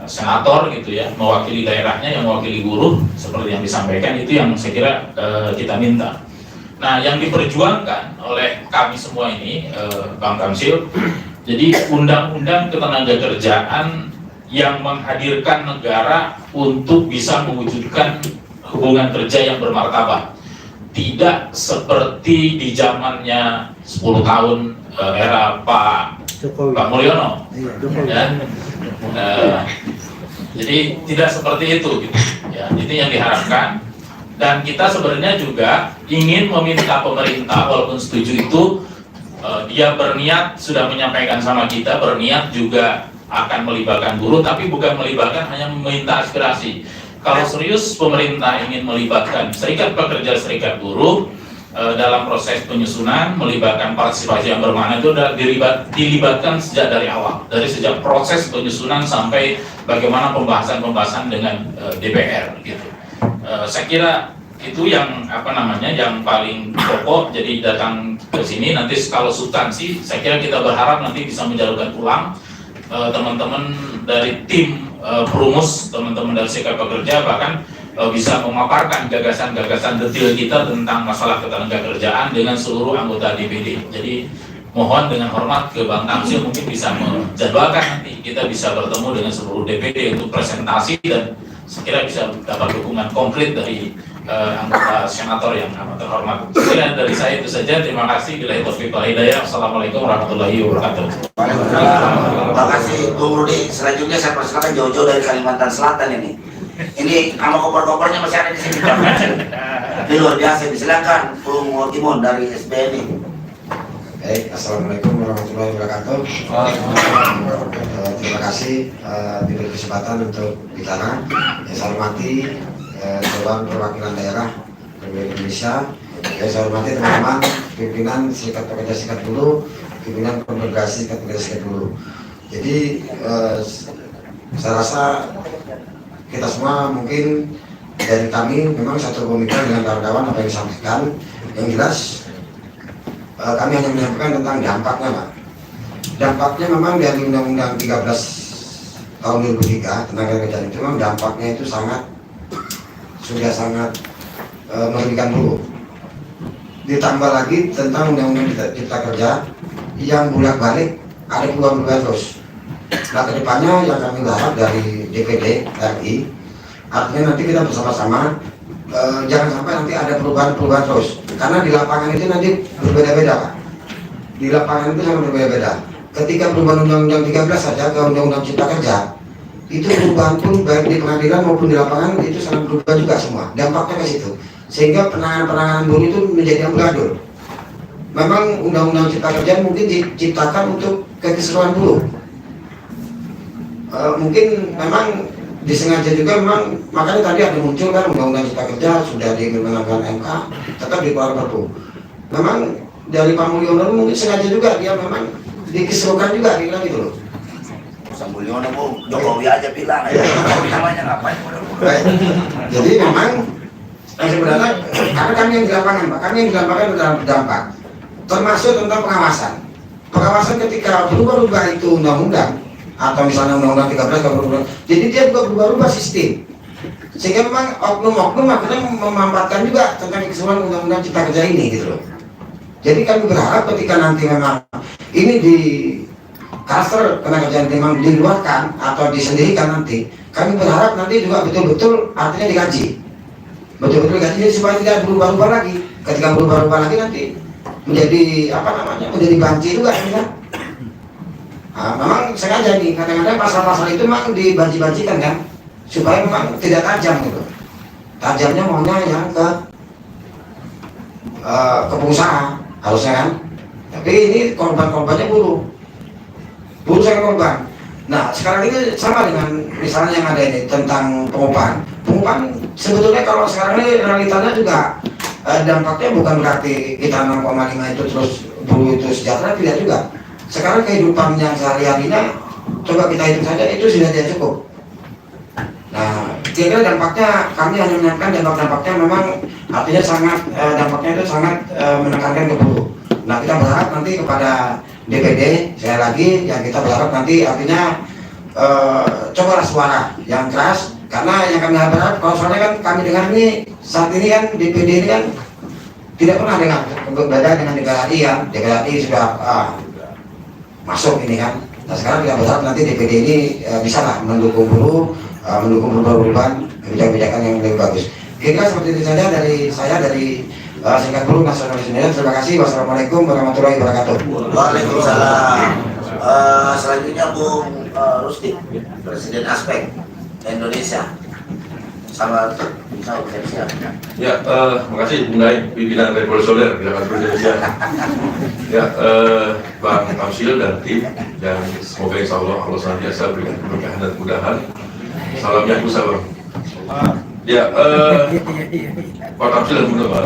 senator gitu ya, mewakili daerahnya yang mewakili buruh, seperti yang disampaikan itu yang saya kira kita minta. Nah, yang diperjuangkan oleh kami semua ini, Bang Tamsil, jadi undang-undang ketenaga kerjaan yang menghadirkan negara untuk bisa mewujudkan hubungan kerja yang bermartabat. Tidak seperti di zamannya 10 tahun era Pak Mulyono. Ya. Jadi tidak seperti itu gitu. Ya, itu yang diharapkan. Dan kita sebenarnya juga ingin meminta pemerintah, walaupun setuju itu, dia berniat, sudah menyampaikan sama kita, berniat juga akan melibatkan buruh, tapi bukan melibatkan hanya meminta aspirasi. Kalau serius pemerintah ingin melibatkan serikat pekerja, serikat buruh dalam proses penyusunan, melibatkan partisipasi yang bermakna itu dilibatkan sejak dari awal, dari sejak proses penyusunan sampai bagaimana pembahasan dengan DPR gitu. Saya kira itu yang yang paling pokok. Jadi datang ke sini nanti kalau substansi, saya kira kita berharap nanti bisa menjalankan ulang teman-teman dari tim perumus, teman-teman dari Serikat Pekerja bahkan bisa memaparkan gagasan-gagasan detail kita tentang masalah ketenagakerjaan dengan seluruh anggota DPD. Jadi mohon dengan hormat ke Bang Tamsil mungkin bisa menjadwalkan nanti kita bisa bertemu dengan seluruh DPD untuk presentasi dan sekira bisa dapat dukungan konkret dari anggota senator yang amat terhormat. Sekian dari saya itu saja. Terima kasih. Billahi taufiq wal hidayah. Assalamualaikum warahmatullahi wabarakatuh. Terima kasih Bung Rudi. Selanjutnya saya persilakan jauh-jauh dari Kalimantan Selatan ini. Ini sama koper-kopernya masih ada di sini. Ini luar biasa. Silakan Bung Timon dari SBNI. Baik, assalamualaikum warahmatullahi wabarakatuh. Terima kasih diberi kesempatan untuk bicara. Yang saya hormati Dewan Perwakilan Daerah Republik Indonesia. Yang saya hormati teman-teman pimpinan Serikat Pekerja Serikat Buruh, pimpinan Konfederasi Serikat Pekerja Serikat Buruh. Jadi saya rasa kita semua mungkin dari kami memang satu pemikiran dengan kawan-kawan apa yang disampaikan. Yang jelas kami hanya menyampaikan tentang dampaknya, Pak. Dampaknya memang dari Undang-Undang 13 tahun 2003 tentang kerjaan itu memang dampaknya itu sudah sangat merugikan buruh. Ditambah lagi tentang Undang-Undang Cipta Kerja yang bolak-balik ada perubahan-perubahan terus. Nah, kedepannya yang kami berharap dari DPD RI, artinya nanti kita bersama-sama jangan sampai nanti ada perubahan-perubahan terus. Karena di lapangan itu nanti berbeda-beda, Pak. Di lapangan itu sangat berbeda-beda. Ketika perubahan Undang-Undang 13 saja ke Undang-Undang Cipta Kerja, itu perubahan pun baik di pengadilan maupun di lapangan itu sangat berubah juga semua. Dampaknya ke situ. Sehingga penanganan buruh itu menjadi amburadul. Memang Undang-Undang Cipta Kerja mungkin diciptakan untuk keseluruhan buruh. Mungkin memang disengaja juga memang, makanya tadi ada muncul kan Undang-Undang Cipta Kerja sudah dimenangkan MK, tetap dikeluarkan Perpu. Memang dari Pak Mulyono mungkin sengaja juga dia memang dikeserukan juga dia gitu loh. Pak Mulyono Bu, Jokowi aja bilang ya. Namanya ngapain? Jadi memang sebenarnya karena kami yang di lapangan, Pak, kami yang di lapangan berdampak. Termasuk tentang pengawasan. Pengawasan ketika berubah-ubah itu undang-undang atau misalnya Undang-Undang 13 kalau berubah, jadi dia juga berubah-ubah sistem, sehingga memang oknum-oknum akhirnya memanfaatkan juga tentang keseluruhan Undang-Undang Cipta Kerja ini gitu loh. Jadi kami berharap ketika nanti memang ini di cluster ketenagakerjaan memang diluarkan atau disendirikan nanti, kami berharap nanti juga betul-betul artinya dikaji, betul-betul dikaji supaya tidak berubah-ubah lagi. Ketika berubah-ubah lagi nanti menjadi menjadi banci juga kan. Nah, memang sengaja nih, kadang-kadang pasal-pasal itu memang dibanci-bancikan kan, supaya memang tidak tajam gitu. Tajamnya maunya yang ke pengusaha harusnya kan. Tapi ini korban-korbannya buruh sangat korban. Nah sekarang ini sama dengan misalnya yang ada ini tentang pengupahan sebetulnya kalau sekarang ini realitanya juga dampaknya bukan berarti kita 6,5 itu terus buruh itu sejahtera, tidak juga. Sekarang kehidupan yang sehari-harinya coba kita hitung saja itu sudah tidak cukup. Nah, kira-kira dampaknya kami hanya menyampaikan dampak-dampaknya memang artinya dampaknya itu sangat menekankan ke buruh. Nah, kita berharap nanti kepada DPD sekali lagi yang kita berharap nanti artinya cobalah suara yang keras, karena yang kami berharap kalau soalnya kan kami dengar ini saat ini kan DPD ini kan tidak pernah dengar berbeda dengan DPRI yang DPRI sudah masuk ini kan. Nah sekarang kita berharap nanti DPD ini bisa lah mendukung buruh, mendukung perubahan kebijakan yang lebih bagus. Kira seperti itu saja dari saya dari Serikat Buruh Nasional Indonesia. Terima kasih. Wassalamualaikum warahmatullahi wabarakatuh. Waalaikumsalam. Selanjutnya Bung Rusdi, Presiden Aspek Indonesia. Sama ya, terima kasih Bung Nai, pimpinan Revolusioner Gerakan Indonesia. Ya, Bang Tamsil dan tim, dan semoga insya Allah senantiasa berikan keberkahan dan kemudahan. Salam Yakuza, Bang. Ya, Pak Tamsil dan teman-teman.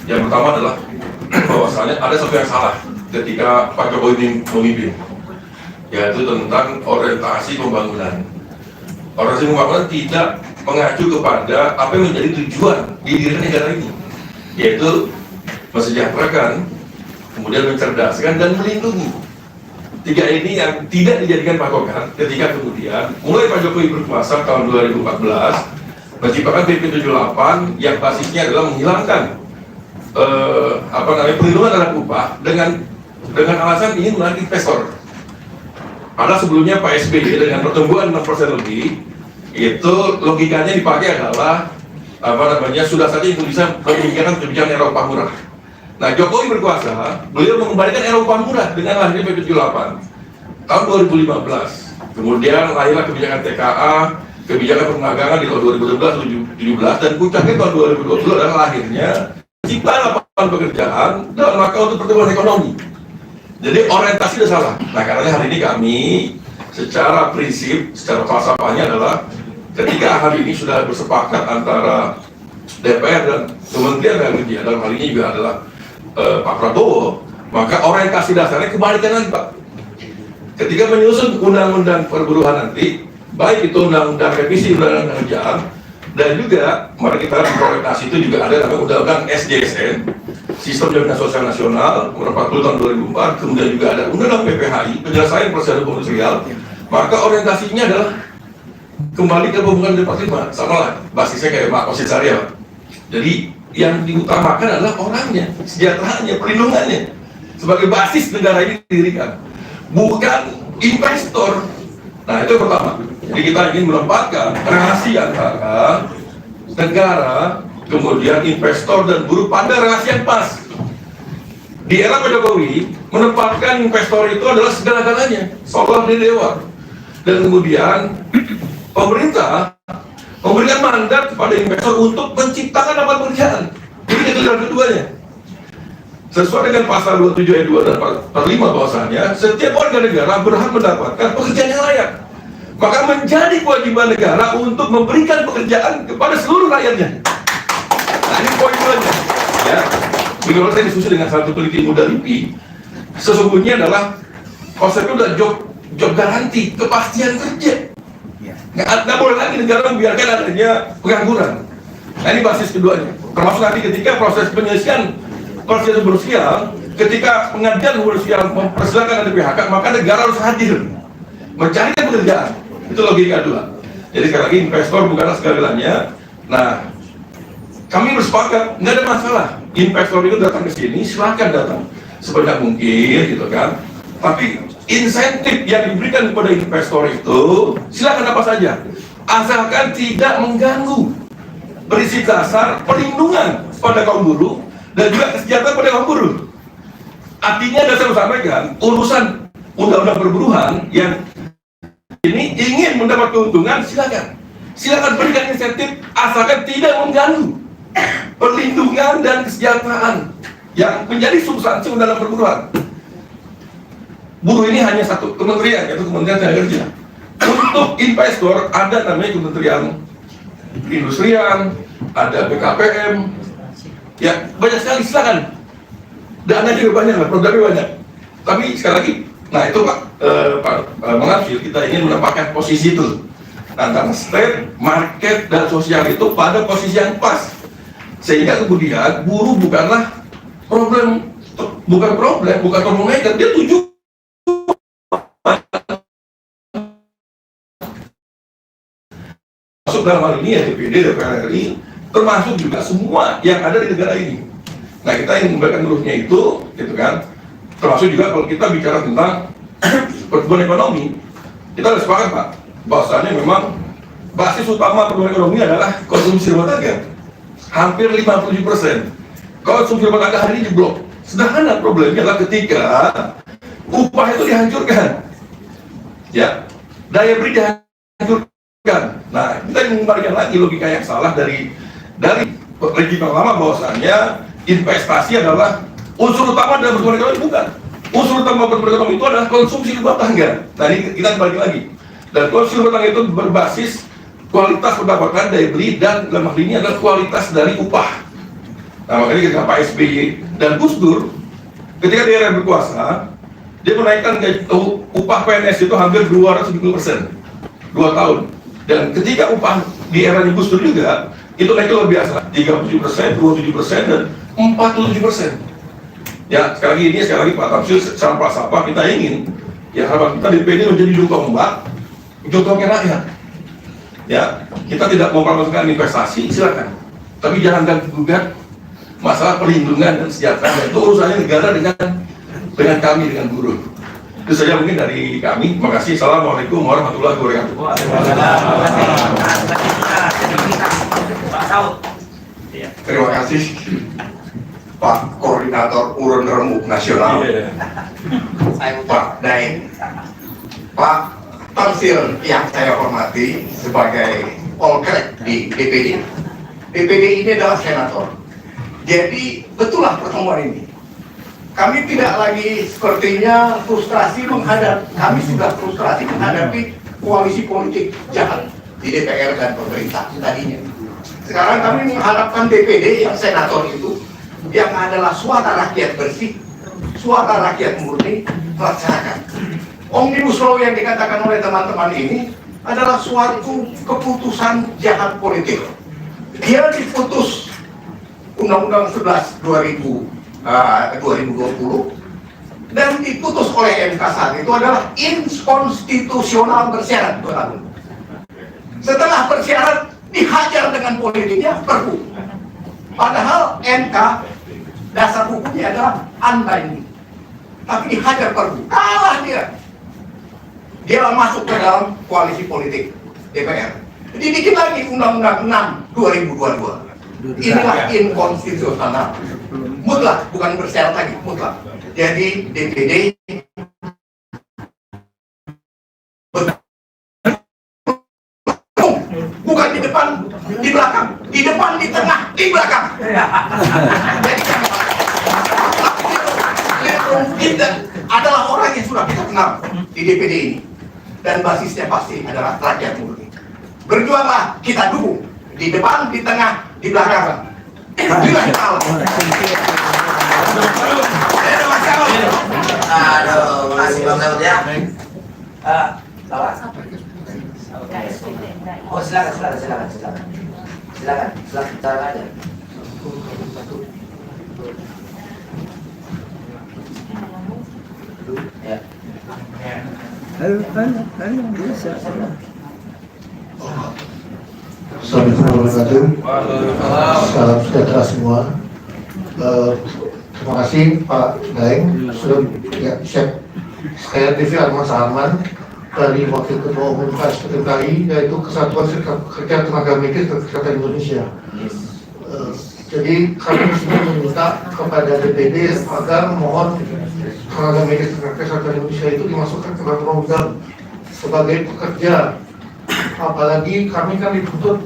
Yang pertama adalah bahwasannya ada sesuatu yang salah ketika Pak Jokowi ini memimpin, yaitu tentang orientasi pembangunan. Orientasi pembangunan tidak mengacu kepada apa yang menjadi tujuan didirikan negara ini, yaitu mensejahterakan, kemudian mencerdaskan dan melindungi. Tiga ini yang tidak dijadikan patokan ketika kemudian mulai Pak Jokowi berkuasa tahun 2014 menciptakan PP 78 yang basisnya adalah menghilangkan perlindungan terhadap upah dengan alasan ingin menarik investor. Padahal sebelumnya Pak SBY dengan pertumbuhan 6% lebih, itu logikanya dipakai adalah sudah saja itu bisa memikirkan kebijakan Eropa murah. Nah, Jokowi berkuasa, beliau mengembalikan Eropa murah dengan lahirnya PP 78 tahun 2015. Kemudian lahirlah kebijakan TKA, kebijakan perdagangan di tahun 2016-2017, dan puncaknya tahun 2020 adalah lahirnya ciptaan lapangan pekerjaan dalam rangka untuk pertumbuhan ekonomi. Jadi orientasi sudah salah. Nah, karena hari ini kami secara prinsip, secara falsafahnya adalah ketika hari ini sudah bersepakat antara DPR dan Kementerian Tenaga Kerja, dalam hal ini juga adalah Pak Prabowo, maka orientasi dasarnya kembalikan lagi, Pak. Ketika menyusun undang-undang perburuhan nanti, baik itu undang-undang revisi undang-undang kerjaan, dan juga mari kita prioritas itu juga ada namanya undang-undang SJSN, Sistem Jaminan Sosial Nasional nomor 40 tahun 2004, kemudian juga ada undang-undang PPHI, penyelesaian prosedur industrial. Maka orientasinya adalah kembali ke pembangunan 45, sama lah basisnya kayak Pak Kosit Sarya. Jadi yang diutamakan adalah orangnya, sejahteraannya, perlindungannya sebagai basis negara ini didirikan, bukan investor. Nah, itu yang pertama. Jadi kita ingin menempatkan relasi antara negara, kemudian investor dan buruh pada relasi yang pas. Di era Pak Jokowi, menempatkan investor itu adalah segala-galanya, seolah dewa. Dan kemudian pemerintah memberikan mandat kepada investor untuk menciptakan lapangan pekerjaan. Jadi itu yang keduanya. Sesuai dengan pasal 27 ayat 2 dan 45 bahwasanya setiap warga negara berhak mendapatkan pekerjaan yang layak. Maka menjadi kewajiban negara untuk memberikan pekerjaan kepada seluruh rakyatnya. Nah, ini poin-poinnya. Ya, menurut saya diskusi dengan satu peneliti muda LIPI, sesungguhnya adalah konsepnya udah job garanti, kepastian kerja. Nggak boleh lagi negara membiarkan adanya pengangguran. Nah, ini basis keduanya. Termasuk nanti ketika proses penyelesaian prosedur berusia, ketika pengadilan berusia mempersilahkan ada PHK, maka negara harus hadir mencari pekerjaan. Itu logika kedua. Jadi sekali lagi investor bukanlah segala-galanya. Nah, kami bersepakat nggak ada masalah. Investor itu datang ke sini, silakan datang sebanyak mungkin, gitu kan. Tapi insentif yang diberikan kepada investor itu silakan apa saja, asalkan tidak mengganggu prinsip dasar perlindungan pada kaum buruh dan juga kesejahteraan pada kaum buruh. Artinya saya sampaikan, urusan undang-undang perburuhan yang ini ingin mendapat keuntungan, silakan berikan insentif asalkan tidak mengganggu perlindungan dan kesejahteraan yang menjadi substansi undang-undang perburuhan. Buruh ini hanya satu kementerian, yaitu Kementerian Tenaga Kerja. Untuk investor ada namanya Kementerian Perindustrian, ada BKPM, ya banyak sekali, silakan. Dana juga banyak, programnya banyak. Tapi sekali lagi, nah itu Pak Mengarsir, kita ingin menempatkan posisi itu antara state, market, dan sosial itu pada posisi yang pas, sehingga kemudian buruh bukanlah bukan troublemaker, dia tujuh masuk dalam hal ini ya DPD, DPR RI, termasuk juga semua yang ada di negara ini. Nah, kita ingin memberikan buruhnya itu, gitu kan. Termasuk juga kalau kita bicara tentang pertumbuhan ekonomi, kita harus sepakat Pak, bahwasanya memang basis utama pertumbuhan ekonomi adalah konsumsi rumah tangga. Hampir 57%. Konsumsi rumah tangga hari ini jeblok. Sedangkan problemnya adalah ketika upah itu dihancurkan, ya, daya beli dihancurkan. Nah, kita ingin mengembalikan lagi logika yang salah dari rezim yang lama, bahwasannya investasi adalah unsur utama dalam pertumbuhan ekonomi. Bukan. Unsur utama pertumbuhan ekonomi itu adalah konsumsi rumah tangga. Nah, ini kita kembali lagi. Dan konsumsi rumah tangga itu berbasis kualitas pendapatan, daya beli, dan dalam hal ini adalah kualitas dari upah. Nah, makanya ketika Pak SBY dan Gus Dur, ketika dia berkuasa, dia menaikkan upah PNS itu hampir 270%, 2 tahun. Dan ketika upah di era Gus Dur juga itu naik luar biasa, 37%, 27%, dan 47%. Ya, sekali lagi Pak Tamsil, secara prasapa kita ingin, ya harapan kita DPD menjadi tombak rakyat. Ya, kita tidak mau melakukan investasi, silakan. Tapi jangan gugat masalah perlindungan dan sejahtera. Itu urusannya negara dengan kami, dengan buruh. Itu saja mungkin dari kami. Terima kasih. Assalamualaikum warahmatullahi wabarakatuh. Terima kasih Pak Koordinator Urun Rembuk Nasional, Pak Daeng, Pak Tamsil yang saya hormati sebagai Polkrek di DPD. DPD ini adalah senator. Jadi betullah pertemuan ini. Kami tidak lagi sepertinya frustrasi kami sudah frustrasi menghadapi koalisi politik jahat di DPR dan pemerintah tadinya. Sekarang kami mengharapkan DPD yang senator itu, yang adalah suara rakyat bersih, suara rakyat murni, melaksanakan. Omnibus Law yang dikatakan oleh teman-teman ini adalah suatu keputusan jahat politik. Dia diputus Undang-Undang 11 2020 dan diputus oleh MK saat itu adalah inkonstitusional bersyarat 2 tahun. Setelah bersyarat dihajar dengan politiknya perpu. Padahal MK dasar hukumnya adalah unbinding. Tapi dihajar perpu. Kalah dia. Dia masuk ke dalam koalisi politik DPR. Dibikin lagi Undang-Undang 6 2022. Inilah inkonstitusional. Mutlak, bukan bersyarat lagi, mutlak. Jadi DPD bukan di depan, di belakang, di depan, di tengah, di belakang. Jadi kita adalah orang yang sudah kita kenal di DPD ini, dan basisnya pasti adalah rakyat murni. Berjuanglah, kita dukung di depan, di tengah, di belakang. Bila salah. Aduh, makasih Bang Daud ya. Lawan. Oh, silakan bicara aja. Ya. Halo, bisa. Assalamualaikum warahmatullahi wabarakatuh. Salam sejahtera semua. Terima kasih Pak Daeng sudah siap. Saya Devi Arman Saharman dari Wakil Ketua Umum KSPTKI, yaitu Kesatuan Serikat Pekerja Tenaga Medis dan Kesehatan Indonesia. Jadi kami disini meminta kepada DPD agar mohon tenaga medis dan kesehatan Indonesia itu dimasukkan ke dalam undang sebagai pekerja. Apalagi kami kan dituntut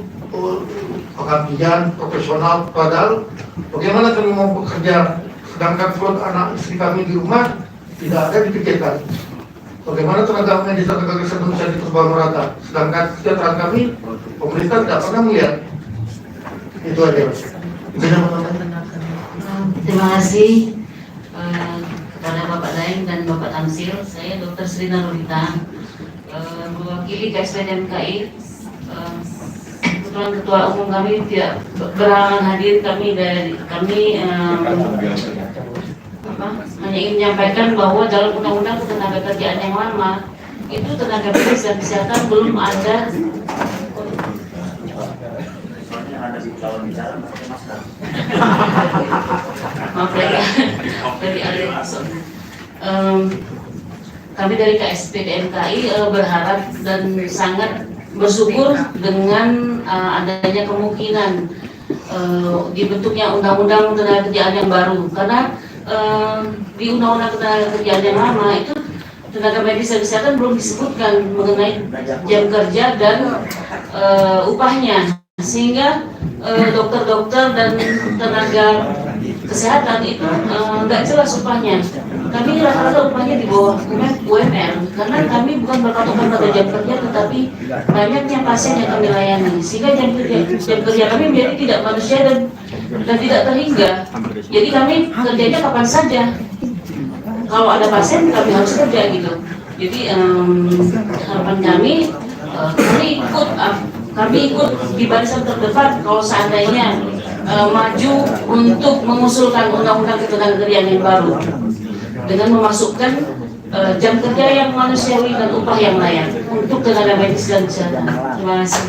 pengabdian profesional, padahal bagaimana kami mau bekerja sedangkan perut anak istri kami di rumah tidak ada dipikirkan. Bagaimana tenaga medis dan tenaga kesehatan bisa diterbangun rata, sedangkan kesejahteraan kami pemerintah tidak pernah melihat. Itu aja Mas. Terima kasih kepada Bapak Daeng dan Bapak Tamsil. Saya Dr. Sri Nurulita, mewakili KSPDMKI. Kebetulan Ketua Umum kami tidak berhalangan hadir, hanya ingin menyampaikan bahwa dalam Undang-Undang Ketenaga Kerjaan yang lama itu tenaga medis dan kesehatan belum ada. Kami dari KSPDMKI berharap dan sangat bersyukur dengan adanya kemungkinan dibentuknya Undang-Undang Ketenaga Kerjaan yang baru, karena di Undang-Undang Ketenaga Kerjaan yang lama itu tenaga medis dan kesehatan belum disebutkan mengenai jam kerja dan upahnya, sehingga dokter-dokter dan tenaga kesehatan itu nggak jelas upahnya. Kami rata-rata upahnya di bawah UMR, karena kami bukan berpatokan pada jam kerja, tetapi banyaknya pasien yang kami layani, sehingga jam kerja kami menjadi tidak manusia dan tidak terhingga. Jadi kami kerjanya kapan saja. Kalau ada pasien kami harus kerja gitu. Jadi harapan kami ikut kami ikut di barisan terdepan kalau seandainya maju untuk mengusulkan undang-undang ketenagakerjaan yang baru dengan memasukkan jam kerja yang manusiawi dan upah yang layak untuk tenaga medis dan kesehatan. Terima kasih.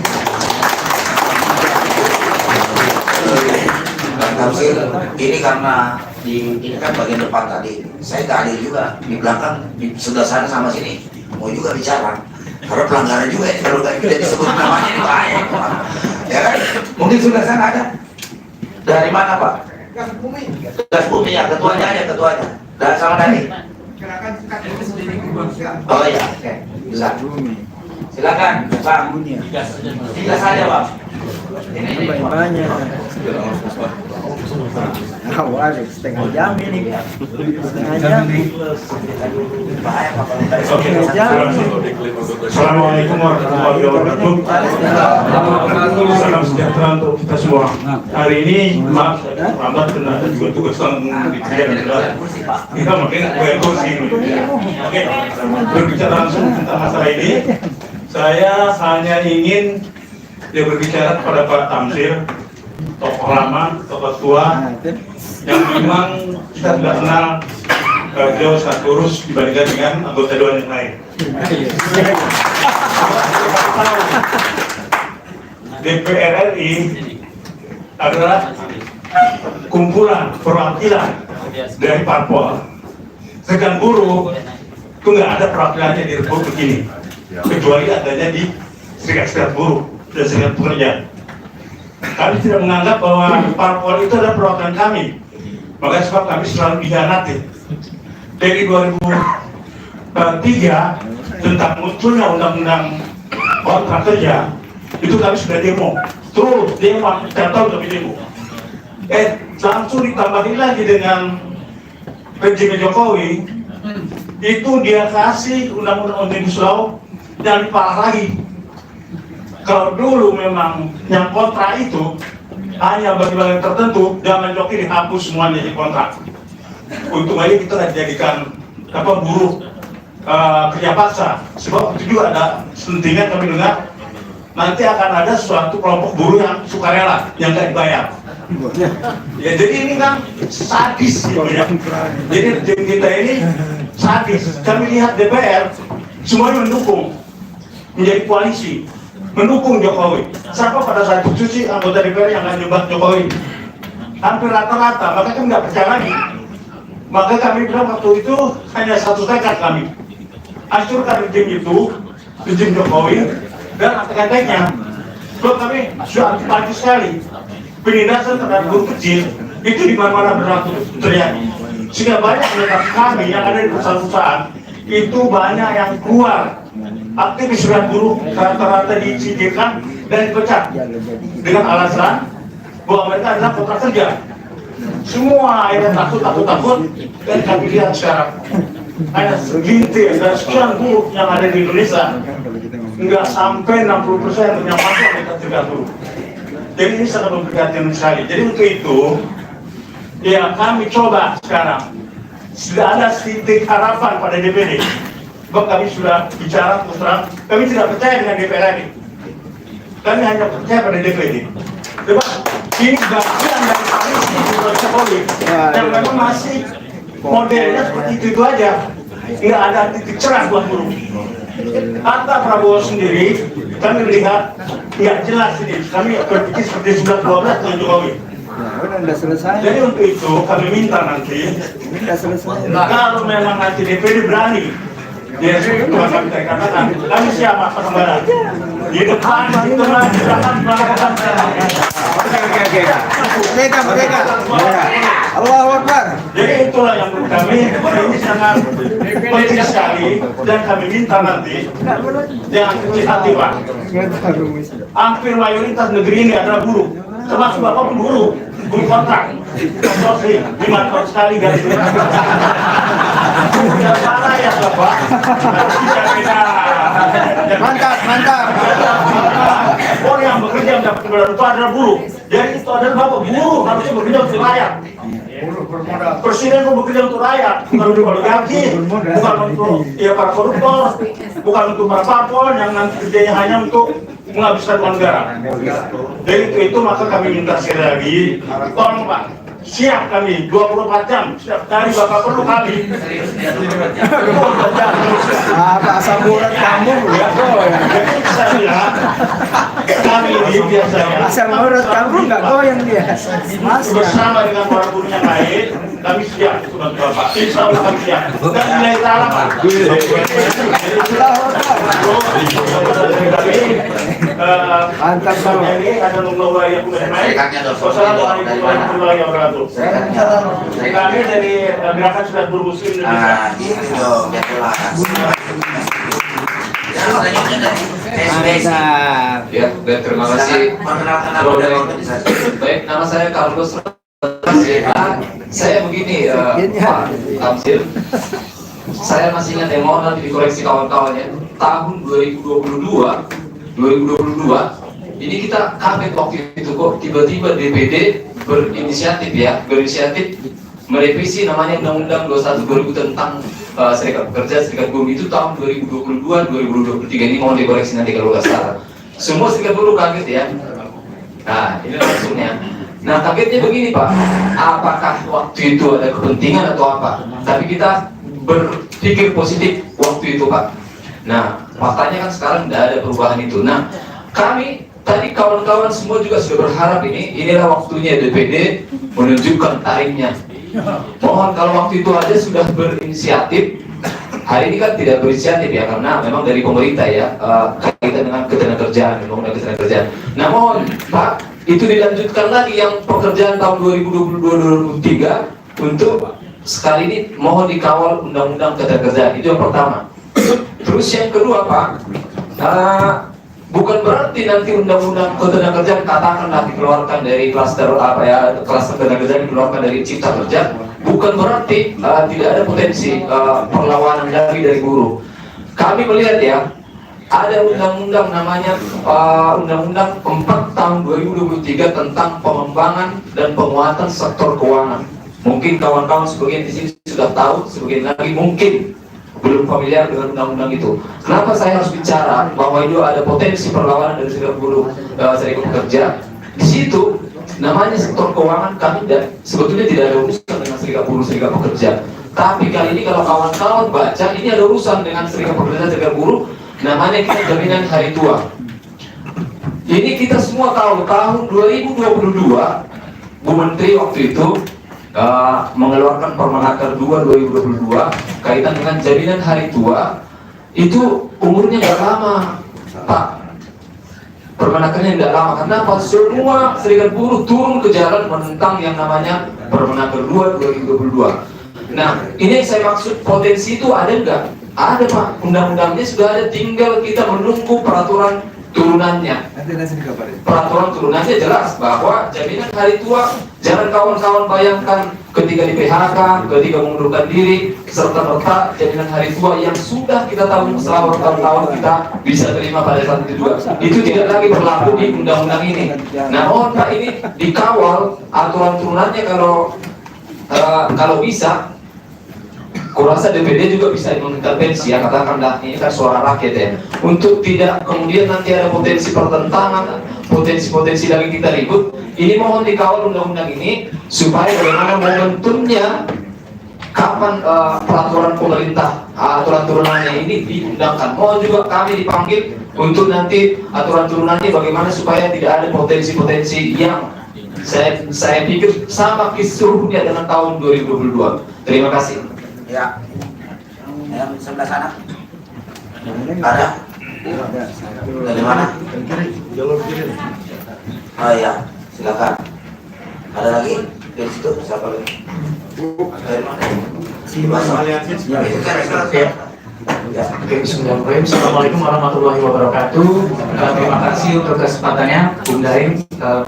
Tamsil, ini karena ini kan bagian depan tadi, saya tak hadir juga di belakang, di sebelah sana sama sini, mau juga bicara, karena pelanggaran juga ya, kalau nggak tidak disebut namanya ini bahaya, ya kan? Mungkin sebelah sana ada, dari mana Pak? Gas bumi ya, ketuanya aja, ketuanya, dari sama dari. Oh iya, oke, bisa. Silakan, Pak. Tiga saja Pak. Ini banyak. Awal setengah jam ini, setengah jam. Assalamualaikum warahmatullahi wabarakatuh. Salam sejahtera untuk kita semua. Hari ini maaf lambat karena juga tugas yang dikerjakan. Kita mungkin boleh kursi. Oke, berbicara langsung tentang masalah ini. Saya hanya ingin berbicara kepada Pak Tamsil, tokoh lama, tokoh tua, yang memang kita tidak kenal beliau sangat lurus dibandingkan dengan anggota dewan yang lain. DPR RI adalah kumpulan perwakilan dari parpol. Sedangkan buruh itu nggak ada perwakilannya di Republik ini, kecuali adanya di serikat-serikat buruh dan serikat pekerja. Kami tidak menganggap bahwa parpol itu adalah perwakilan kami. Maka sebab kami selalu dikhianati. Dari 2003 tentang munculnya undang-undang kontrak kerja, itu kami sudah demo. Terus demo, setiap tahun kami demo. Langsung ditambahin lagi dengan rejim Jokowi, itu dia kasih undang-undang Omnibus Law yang parah lagi. Kalau dulu memang yang kontrak itu hanya bagi bagian tertentu, zaman Jokowi dihapus semuanya di kontrak. Untung aja kita tidak dijadikan buruh kerja paksa. Sebab itu juga ada sentingan kami dengar nanti akan ada suatu kelompok buruh yang sukarela yang tidak dibayar. Ya, jadi ini kan sadis gitu ya. Jadi tim kita ini sadis. Kami lihat DPR semuanya mendukung menjadi koalisi, mendukung Jokowi. Siapa pada saat itu sih anggota DPR yang akan nyembah Jokowi? Hampir rata-rata, maka kami nggak percaya lagi. Maka kami bilang waktu itu hanya satu tekad kami, hancurkan rejim itu, rejim Jokowi dan antek-anteknya. Sebab kami sudah anti sekali. Penindasan terhadap buruh kecil itu di mana-mana berlaku terjadi. Sehingga banyak rekan kami yang ada di perusahaan-perusahaan itu banyak yang keluar. Aktivis serikat buruh rata-rata disingkirkan dan dipecat dengan alasan bahwa mereka adalah kontrak kerja. Semua akhirnya takut dan kami lihat sekarang hanya segintir dan sekian buruh yang ada di Indonesia, nggak sampai 60% yang masuk ke serikat buruh. Jadi ini sangat memprihatinkan sekali. Jadi untuk itu, ya kami coba sekarang sudah ada titik harapan pada DPD. Sebab kami sudah bicara terus terang, kami tidak percaya dengan DPR ini. Kami hanya percaya pada DPD. Sebab ini bagian dari koalisi Jokowi yang memang masih modelnya seperti itu aja, nggak ada titik cerah buat buruh. Kata Prabowo sendiri, kami melihat nggak jelas ini. Kami berpikir seperti 1912 dengan Jokowi. Udah selesai. Jadi untuk itu kami minta nanti, kalau memang nanti DPD berani, ya seperti kami katakan, kami siapa perkembangan di depan, di tengah, di belakang, melakukan. Merdeka. Allahu Akbar. Jadi itulah yang menurut kami ini sangat penting sekali dan kami minta nanti jangan kecil hati Pak. Hampir mayoritas negeri ini adalah buruh, termasuk Bapak pun buruh kontrak. Sorry, 5 tahun sekali gaji. Tidak salah ya Bapak. Mantap. Orang yang bekerja mendapat imbalan itu adalah buruh. Jadi itu adalah Bapak buruh harusnya bekerja untuk rakyat. Presiden pun bekerja untuk rakyat, bukan untuk oligarki, bukan untuk para koruptor, bukan untuk para parpol yang nanti kerjanya hanya untuk menghabiskan uang negara. Dari itu maka kami minta sekali lagi, tolong Pak, siap kami 24 jam setiap hari Bapak perlu kami. Pak Samurat kamu ya. Jadi saya kami ini biasanya Asal menurut kamu nggak goyang dia. Mas bersama dengan para guru yang lain kami siap untuk bantu Bapak. Insya Allah kami siap. Dan nilai salam Pak. Mantap Bang. Ini ada nomor yang Wassalamualaikum warahmatullahi wabarakatuh. Kami dari Gerakan Serikat Buruh Muslim Indonesia. Ya, baik, terima kasih. Baik, nama saya Carlos. Saya begini, Pak Tamsil. Saya masih ingat yang mau nanti dikoreksi kawan-kawannya. Tahun 2022, ini kita kaget waktu itu kok tiba-tiba DPD berinisiatif merevisi namanya Undang-Undang 21 2000 tentang Serikat Pekerja, Serikat Buruh itu tahun 2022-2023 ini mohon dikoreksi nanti kalau nggak salah. Semua serikat buruh kaget ya. Nah ini langsungnya. Nah kagetnya begini Pak, apakah waktu itu ada kepentingan atau apa? Tapi kita berpikir positif waktu itu Pak. Nah faktanya kan sekarang tidak ada perubahan itu. Nah kami tadi kawan-kawan semua juga sudah berharap inilah waktunya DPD menunjukkan tariknya. Mohon kalau waktu itu aja sudah berinisiatif, hari ini kan tidak berinisiatif ya karena memang dari pemerintah ya kaitan dengan ketenagakerjaan, undang-undang ketenagakerjaan. Nah mohon Pak, itu dilanjutkan lagi yang pekerjaan tahun 2022-2023 untuk sekali ini mohon dikawal undang-undang ketenagakerjaan, itu yang pertama. Terus yang kedua Pak, bukan berarti nanti undang-undang ketenagakerjaan katakanlah dikeluarkan dari klaster klaster ketenagakerjaan dikeluarkan dari cipta kerja, bukan berarti tidak ada potensi perlawanan dari buruh. Kami melihat ya, ada undang-undang namanya Undang-Undang 4 tahun 2023 tentang pengembangan dan penguatan sektor keuangan. Mungkin kawan-kawan sebagian di sini sudah tahu, sebagian lagi mungkin belum familiar dengan undang-undang itu. Kenapa saya harus bicara bahwa itu ada potensi perlawanan dari serikat buruh, serikat pekerja? Di situ namanya sektor keuangan kami sebetulnya tidak ada urusan dengan serikat buruh, serikat pekerja. Tapi kali ini kalau kawan-kawan baca, ini ada urusan dengan serikat pekerja, serikat buruh. Namanya kita jaminan hari tua. Ini kita semua tahu tahun 2022 Bu Menteri waktu itu mengeluarkan Permenaker 2 2022 kaitan dengan jaminan hari tua. Itu umurnya nggak lama Pak, Permenakernya nggak lama. Karena semua serikat buruh turun ke jalan menentang yang namanya Permenaker 2 2022. Nah ini yang saya maksud, potensi itu ada nggak? Ada Pak, undang-undangnya sudah ada, tinggal kita menunggu peraturan turunannya. Peraturan turunannya jelas bahwa jaminan hari tua, jangan kawan-kawan bayangkan ketika di PHK, ketika mengundurkan diri, serta-merta jaminan hari tua yang sudah kita tahu selama bertahun-tahun kita bisa terima pada saat itu juga. Itu tidak lagi berlaku di undang-undang ini. Nah mohon Pak, ini dikawal aturan turunannya kalau bisa. Kurasa DPD juga bisa mengintervensi ya, katakanlah ini kan suara rakyat ya, untuk tidak kemudian nanti ada potensi pertentangan, potensi lagi kita ribut. Ini mohon dikawal undang-undang ini supaya bagaimana momentumnya kapan peraturan pemerintah aturan turunannya ini diundangkan. Mohon juga kami dipanggil untuk nanti aturan turunannya bagaimana supaya tidak ada potensi-potensi yang saya pikir sama kisruhnya dengan tahun 2022. Terima kasih. Ya, yang sebelah sana ada? Dari mana? Jalur kiri. Oh iya, silakan. Ada lagi dari situ? Siapa lagi? Dari mana? Assalamualaikum warahmatullahi wabarakatuh. Terima kasih untuk kesempatannya, Bung Daeng,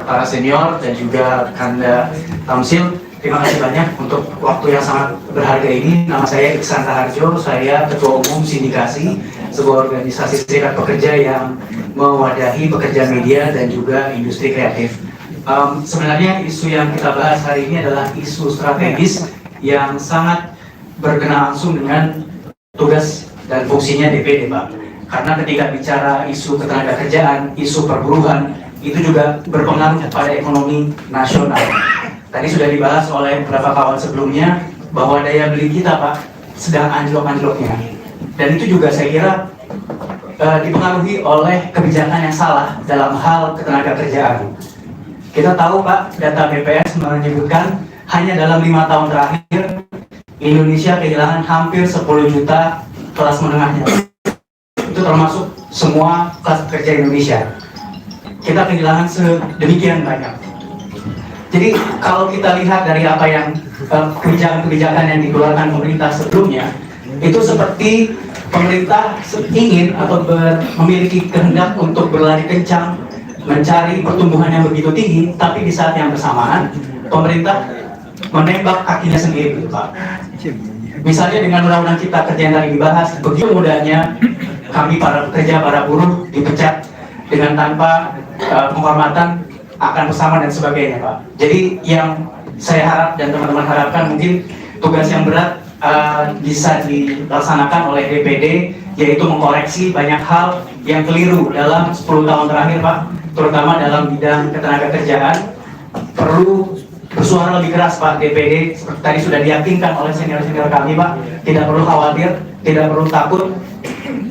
para senior dan juga Kanda Tamsil. Terima kasih banyak untuk waktu yang sangat berharga ini. Nama saya Iksan Raharjo, saya Ketua Umum Sindikasi, sebuah organisasi serikat pekerja yang mewadahi pekerja media dan juga industri kreatif. Sebenarnya isu yang kita bahas hari ini adalah isu strategis yang sangat berkenaan langsung dengan tugas dan fungsinya DPD, Pak. Karena ketika bicara isu ketenagakerjaan, isu perburuhan, itu juga berpengaruh pada ekonomi nasional. Tadi sudah dibahas oleh beberapa kawan sebelumnya bahwa daya beli kita, Pak, sedang anjlok-anjloknya. Dan itu juga saya kira dipengaruhi oleh kebijakan yang salah dalam hal ketenagakerjaan. Kita tahu, Pak, data BPS menyebutkan hanya dalam 5 tahun terakhir Indonesia kehilangan hampir 10 juta kelas menengahnya. Itu termasuk semua kelas pekerja Indonesia. Kita kehilangan sedemikian banyak. Jadi kalau kita lihat dari apa yang kebijakan-kebijakan yang dikeluarkan pemerintah sebelumnya, itu seperti pemerintah ingin atau memiliki kehendak untuk berlari kencang mencari pertumbuhan yang begitu tinggi, tapi di saat yang bersamaan pemerintah menembak kakinya sendiri, Pak. Misalnya dengan undang-undang cipta kerja yang tadi dibahas, begitu mudahnya kami para pekerja, para buruh dipecat dengan tanpa penghormatan akan bersama dan sebagainya, Pak. Jadi yang saya harap dan teman-teman harapkan mungkin tugas yang berat bisa dilaksanakan oleh DPD, yaitu mengkoreksi banyak hal yang keliru dalam 10 tahun terakhir, Pak, terutama dalam bidang ketenagakerjaan. Perlu bersuara lebih keras, Pak. DPD seperti tadi sudah diyakinkan oleh senior-senior kami, Pak, tidak perlu khawatir, tidak perlu takut.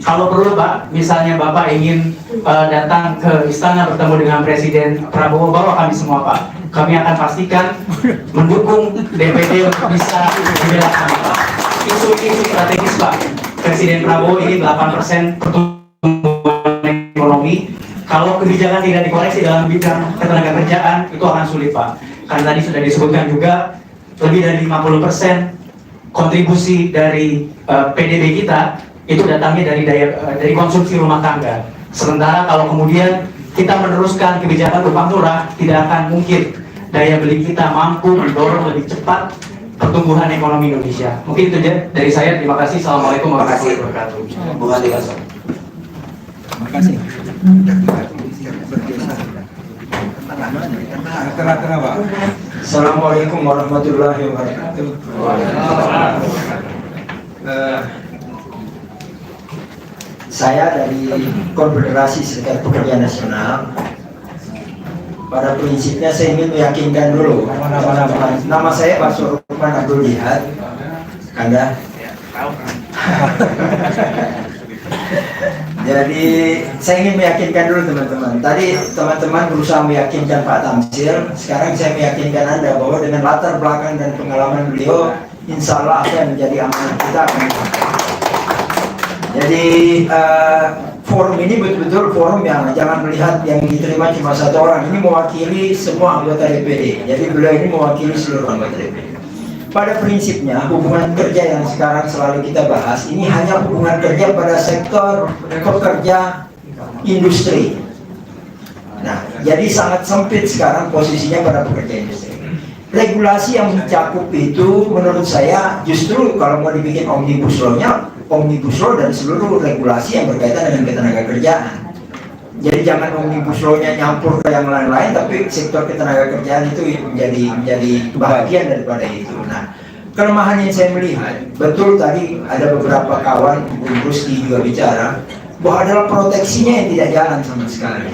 Kalau perlu, Pak, misalnya Bapak ingin datang ke istana bertemu dengan Presiden Prabowo, bawa kami semua, Pak. Kami akan pastikan mendukung DPD untuk bisa dibelakang, Pak. Isu-isu strategis, Pak. Presiden Prabowo ini 8% pertumbuhan ekonomi. Kalau kebijakan tidak dikoreksi dalam bidang ketenagakerjaan, itu akan sulit, Pak. Karena tadi sudah disebutkan juga lebih dari 50% kontribusi dari PDB kita itu datangnya dari konsumsi rumah tangga. Sementara kalau kemudian kita meneruskan kebijakan upah murah, tidak akan mungkin daya beli kita mampu mendorong lebih cepat pertumbuhan ekonomi Indonesia. Mungkin itu aja dari saya. Terima kasih. Assalamualaikum warahmatullahi wabarakatuh. Terima kasih. Tengah-tengah, Pak. Assalamualaikum warahmatullahi wabarakatuh. Saya dari Konfederasi Serikat Pekerja Nasional. Pada prinsipnya saya ingin meyakinkan dulu nama saya Pak Surukman Abdul Jihad. Kanda. Jadi saya ingin meyakinkan dulu teman-teman. Tadi teman-teman berusaha meyakinkan Pak Tamsil. Sekarang saya meyakinkan Anda bahwa dengan latar belakang dan pengalaman beliau, insya Allah apa yang menjadi amanah kita akan dipakai. Jadi forum ini betul-betul forum yang jangan melihat yang diterima cuma satu orang. Ini mewakili semua anggota DPD. Jadi beliau ini mewakili seluruh anggota DPD. Pada prinsipnya hubungan kerja yang sekarang selalu kita bahas ini hanya hubungan kerja pada sektor pekerja industri. Nah, jadi sangat sempit sekarang posisinya pada pekerja industri. Regulasi yang mencakup itu menurut saya justru kalau mau dibikin omnibus law-nya, omnibus law dan seluruh regulasi yang berkaitan dengan ketenagakerjaan. Jadi jangan omnibus law-nya nyampur ke yang lain-lain, tapi sektor ketenagakerjaan itu menjadi bagian daripada itu. Nah, kelemahan yang saya melihat, betul tadi ada beberapa kawan, Bung Rusdi juga bicara, bahwa adalah proteksinya yang tidak jalan sama sekali.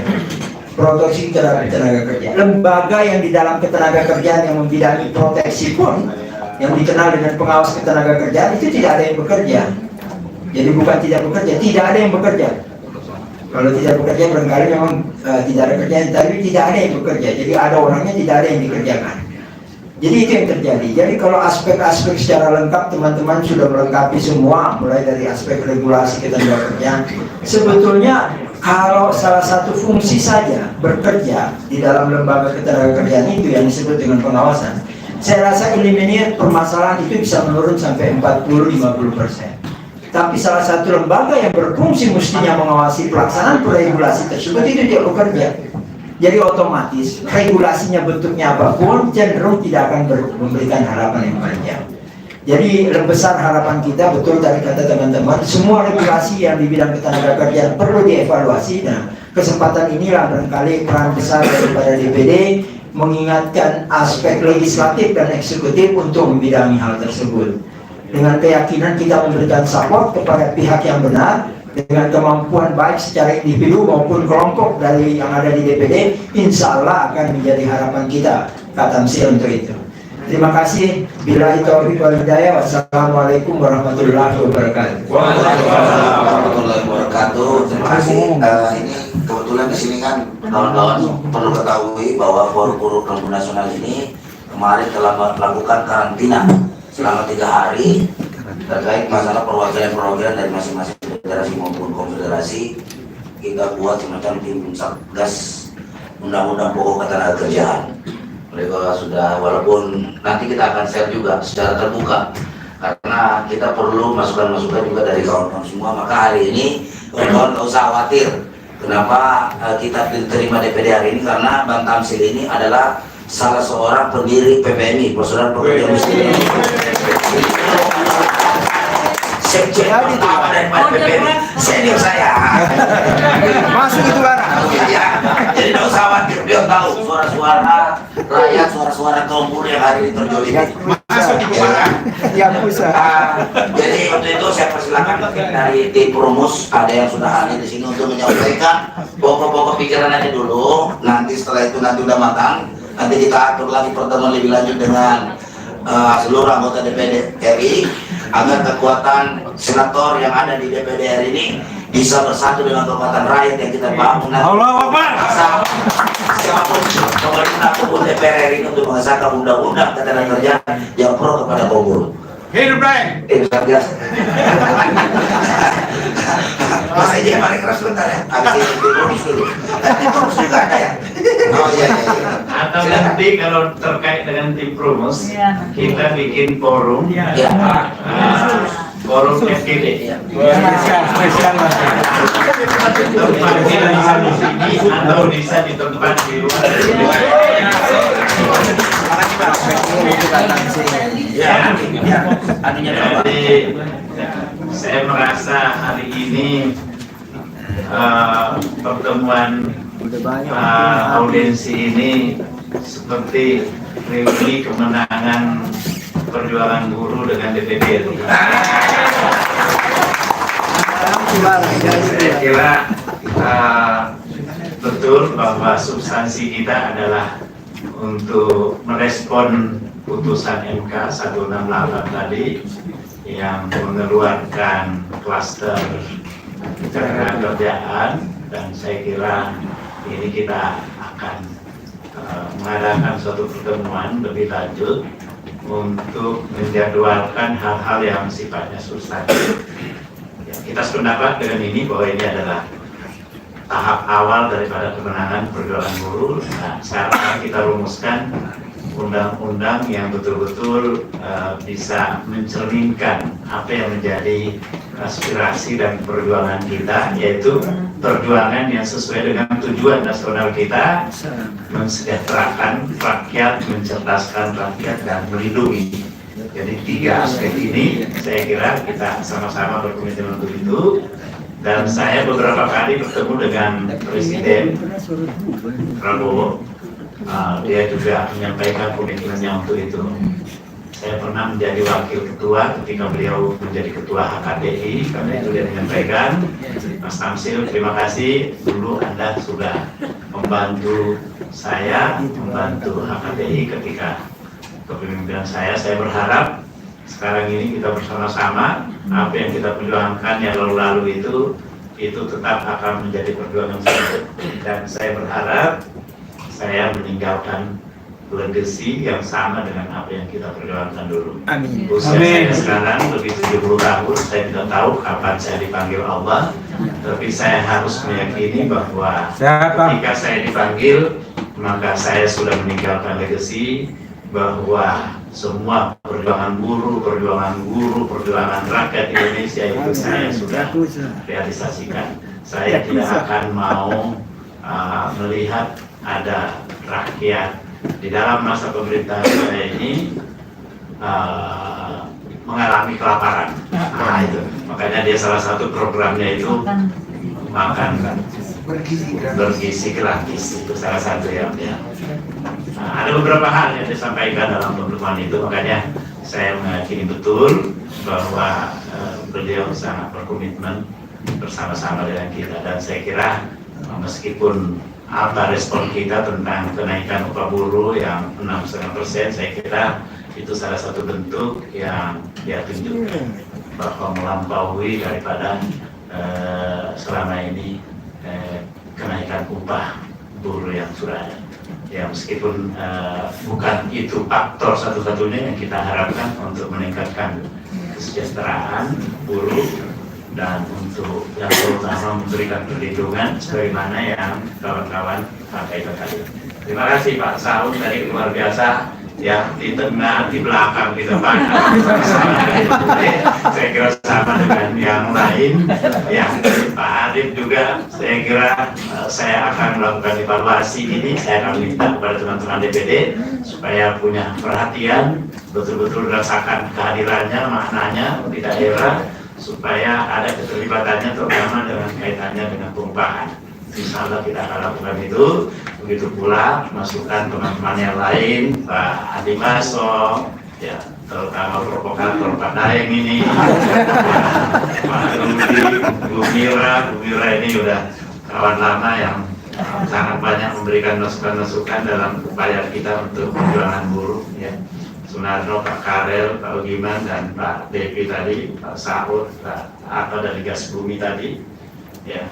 Proteksi terhadap tenaga kerja. Lembaga yang di dalam ketenaga kerjaan yang membidangi proteksi pun, yang dikenal dengan pengawas ketenaga kerjaan, itu tidak ada yang bekerja. Jadi bukan tidak bekerja, tidak ada yang bekerja. Kalau tidak bekerja barangkali memang tidak ada kerjaan, tapi tidak ada yang bekerja. Jadi ada orangnya, tidak ada yang dikerjakan. Jadi itu yang terjadi. Jadi kalau aspek-aspek secara lengkap teman-teman sudah melengkapi semua, mulai dari aspek regulasi ketenagakerjaan. Sebetulnya kalau salah satu fungsi saja bekerja di dalam lembaga ketenagakerjaan itu yang disebut dengan pengawasan, saya rasa eliminir permasalahan itu bisa menurun sampai 40-50%. Tapi salah satu lembaga yang berfungsi mestinya mengawasi pelaksanaan regulasi tersebut itu tidak bekerja. Jadi otomatis regulasinya bentuknya apapun cenderung tidak akan memberikan harapan yang panjang. Jadi besar harapan kita, betul tadi kata teman-teman, semua regulasi yang di bidang ketenagakerjaan perlu dievaluasi. Nah, kesempatan inilah barangkali peran besar daripada DPD mengingatkan aspek legislatif dan eksekutif untuk membidangi hal tersebut. Dengan keyakinan kita memberikan support kepada pihak yang benar, dengan kemampuan baik secara individu maupun kelompok dari yang ada di DPD, insya Allah akan menjadi harapan kita Pak Tamsil untuk itu. Terima kasih. Billahi taufiq wal hidayah. Wassalamualaikum warahmatullahi wabarakatuh. Waalaikumsalam warahmatullahi wabarakatuh. Terima kasih. Ini kebetulan di sini kan kawan-kawan perlu ketahui bahwa Forum Buruh Nasional ini kemarin telah melakukan karantina selama 3 hari terkait masalah perwakilan-perwakilan dari masing-masing federasi maupun konfederasi. Kita buat semacam tim satgas undang-undang pokok ketenagakerjaan. Mereka sudah, walaupun nanti kita akan share juga secara terbuka karena kita perlu masukan-masukan juga dari kawan-kawan semua. Maka hari ini kawan-kawan tidak usah khawatir kenapa kita diterima DPD hari ini, karena Bang Tamsil ini adalah salah seorang pendiri PPMI, Persaudaraan Pekerja Muslim. Sekjen pertama daripada PPMI, senior saya. Masuk itu barang. Ya, jadi tidak usah khawatir, dia tahu suara-suara rakyat, suara-suara kaum buruh yang hari ini terjolimi. Masuk di barang. Ya, usaha. Jadi untuk itu saya persilakan dari tim Promus, ada yang sudah hadir di sini untuk menyampaikan pokok-pokok pikiran aja dulu. Nanti setelah itu nanti udah matang, nanti kita atur lagi pertemuan lebih lanjut dengan seluruh anggota DPD RI agar kekuatan senator yang ada di DPD RI ini bisa bersatu dengan kekuatan rakyat yang kita bangun. Allahu Akbar. Siapapun pemerintah ataupun DPR RI untuk mengesahkan undang-undang ketenagakerjaan yang pro kepada kaum buruh. Hidup baik. Satgas. Mas Eji paling keras sebentar ya. Habis ini diproses dulu. Diproses juga ada ya. Oh iya. Atau nanti kalau terkait dengan tim Promus, kita bikin forum. Forum FGD. Spesial Mas. Tempatnya bisa di sini atau bisa di tempat di luar. Jadi saya merasa hari ini pertemuan audiensi ini seperti reuni kemenangan perjuangan buruh dengan DPD. Saya kira betul bahwa substansi kita adalah untuk merespon putusan MK 168 tadi yang mengeluarkan klaster ketenagakerjaan, dan saya kira ini kita akan mengadakan suatu pertemuan lebih lanjut untuk menjadwalkan hal-hal yang sifatnya substantif. Ya, kita sependapat dengan ini bahwa ini adalah tahap awal daripada kemenangan perjuangan buruh. Nah, sekarang kita rumuskan undang-undang yang betul-betul bisa mencerminkan apa yang menjadi aspirasi dan perjuangan kita, yaitu perjuangan yang sesuai dengan tujuan nasional kita, mensejahterakan rakyat, mencerdaskan rakyat, dan melindungi. Jadi 3 aspek ini saya kira kita sama-sama berkomitmen untuk itu. Dan saya beberapa kali bertemu dengan Presiden Prabowo, dia juga menyampaikan komitmennya untuk itu. Saya pernah menjadi wakil ketua ketika beliau menjadi ketua HKDI, karena itu dia menyampaikan, Mas Tamsil, terima kasih dulu Anda sudah membantu saya, membantu HKDI ketika kepemimpinan saya berharap sekarang ini kita bersama-sama, apa yang kita perjuangkan yang lalu-lalu itu tetap akan menjadi perjuangan saya. Dan saya berharap saya meninggalkan legacy yang sama dengan apa yang kita perjuangkan dulu. Amin. Usia saya sekarang lebih 70 tahun, saya tidak tahu kapan saya dipanggil Allah, tapi saya harus meyakini bahwa ketika saya dipanggil, maka saya sudah meninggalkan legacy bahwa semua perjuangan buruh, perjuangan guru, perjuangan rakyat Indonesia itu saya sudah realisasikan. Saya tidak akan mau melihat ada rakyat di dalam masa pemerintahan saya ini mengalami kelaparan. Nah, itu makanya dia salah satu programnya itu makan bergizi gratis, itu salah satu yang dia. Ada beberapa hal yang disampaikan dalam pertemuan itu, makanya saya meyakini betul bahwa beliau sangat berkomitmen bersama-sama dengan kita. Dan saya kira meskipun apa respon kita tentang kenaikan upah buruh yang 6,5%, saya kira itu salah satu bentuk yang dia tunjukkan bahwa melampaui daripada selama ini kenaikan upah buruh yang sudah ada. Ya meskipun bukan itu faktor satu-satunya yang kita harapkan untuk meningkatkan kesejahteraan buruh dan untuk yang terutama memberikan perlindungan sebagaimana yang kawan-kawan sampaikan tadi. Terima kasih Pak Saud tadi luar biasa ya, di tengah, di belakang, di depan. Saya kira sama dengan yang lain. Ya, Pak Arif juga saya kira saya akan melakukan evaluasi ini. Saya akan minta kepada teman-teman DPD supaya punya perhatian, betul-betul rasakan kehadirannya, maknanya di daerah, supaya ada keterlibatannya terutama dengan kaitannya dengan pengupahan. Insya Allah kita akan lakukan itu. Begitu pula masukan teman-teman yang lain, Pak Adi Maso, ya terutama provokator Pak Daeng ini, Pak Rudi, Bu Mira ini udah kawan lama yang sangat banyak memberikan masukan-masukan dalam upaya kita untuk perjuangan buruh. Ya. Sunarno, Pak Karel, Pak Ugiman, dan Pak Devi tadi, Pak Saud, Pak Apa dari Gas Bumi tadi, ya,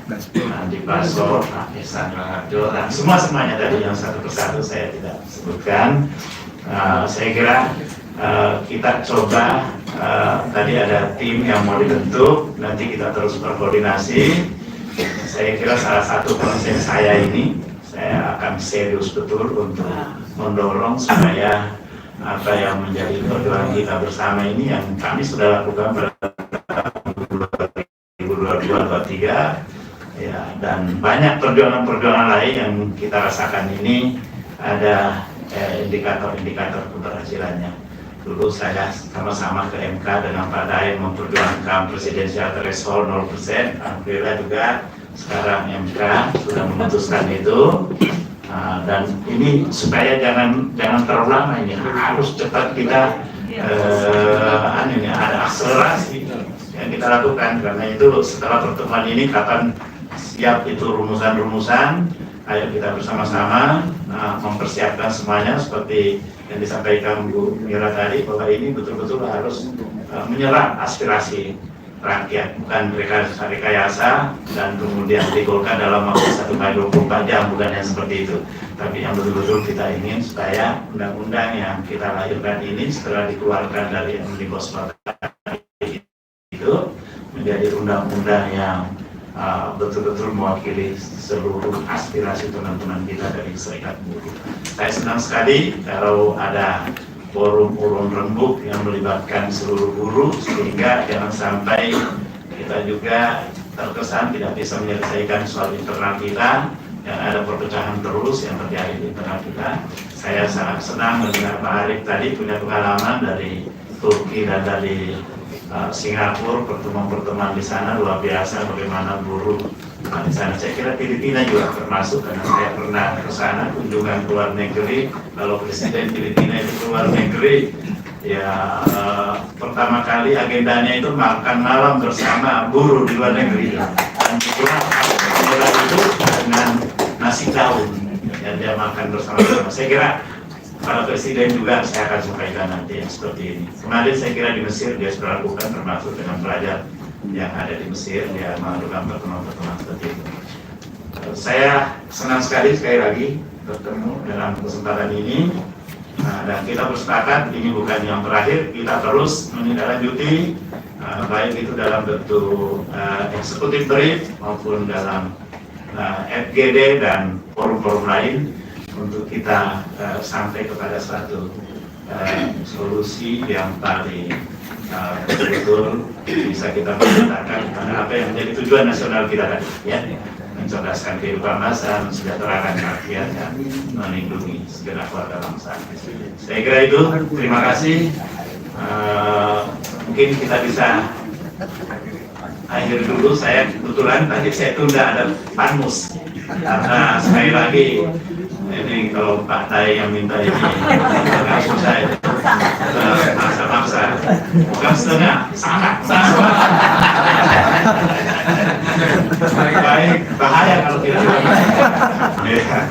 Andi Baso, Pak Ihsan Raharjo, dan semuanya tadi yang satu persatu saya tidak sebutkan. Saya kira kita coba tadi ada tim yang mau dibentuk, nanti kita terus berkoordinasi. Saya kira salah satu konsen saya ini, saya akan serius betul untuk mendorong supaya apa yang menjadi perjuangan kita bersama ini yang kami sudah lakukan pada 2022-2023 ya, dan banyak perjuangan-perjuangan lain yang kita rasakan ini ada indikator-indikator keberhasilannya. Dulu saya sama-sama ke MK dengan Pak Daeng memperjuangkan presidensial threshold 0%. Alhamdulillah juga sekarang MK sudah memutuskan itu. Dan ini supaya jangan terlalu lama, ini harus cepat kita ada akselerasi yang kita lakukan. Karena itu setelah pertemuan ini kapan siap itu rumusan-rumusan, ayo kita bersama-sama mempersiapkan semuanya seperti yang disampaikan Bu Mira tadi, bahwa ini betul-betul harus menyerap aspirasi rakyat, bukan rekayasa dan kemudian digolkan dalam waktu 1x24 jam, bukan yang seperti itu. Tapi yang betul-betul kita ingin supaya undang-undang yang kita lahirkan ini setelah dikeluarkan dari Omnibus Law itu menjadi undang-undang yang betul-betul mewakili seluruh aspirasi teman-teman kita dari Serikat Buruh. Saya senang sekali kalau ada forum urun rembuk yang melibatkan seluruh buruh, sehingga jangan sampai kita juga terkesan tidak bisa menyelesaikan soal internal kita, yang ada perpecahan terus yang terjadi di internal kita. Saya sangat senang mendengar Pak Arif tadi punya pengalaman dari Turki dan dari Singapura, pertemuan-pertemuan di sana luar biasa bagaimana buruh di sana. Saya kira Filipina juga termasuk, karena saya pernah ke sana kunjungan ke luar negeri. Kalau Presiden Filipina itu ke luar negeri, ya pertama kali agendanya itu makan malam bersama buruh di luar negeri, dan setelah itu dengan nasi daun yang dia makan bersama-sama. Saya kira para presiden juga saya akan sampaikan nanti yang seperti ini. Kemarin saya kira di Mesir dia sudah lakukan, termasuk dengan pelajar yang ada di Mesir, dia melakukan pertemuan-pertemuan seperti itu. Saya senang sekali lagi bertemu dalam kesempatan ini, dan kita bersepakat ini bukan yang terakhir, kita terus menindaklanjuti baik itu dalam bentuk eksekutif brief maupun dalam FGD dan forum-forum lain untuk kita sampai kepada suatu solusi yang paling betul-betul bisa kita menciptakan pada apa yang menjadi tujuan nasional kita tadi, ya, mencerdaskan kehidupan bangsa, mensejahterakan rakyat, dan melindungi segenap warga bangsa. Saya kira itu. Terima kasih. Mungkin kita bisa akhir dulu. Saya kebetulan tadi saya tunda ada panmus, karena sekali lagi ini kalau Pak Tai yang minta ini agak susah itu, maksa-maksa, bukan setengah, sangat. Ya.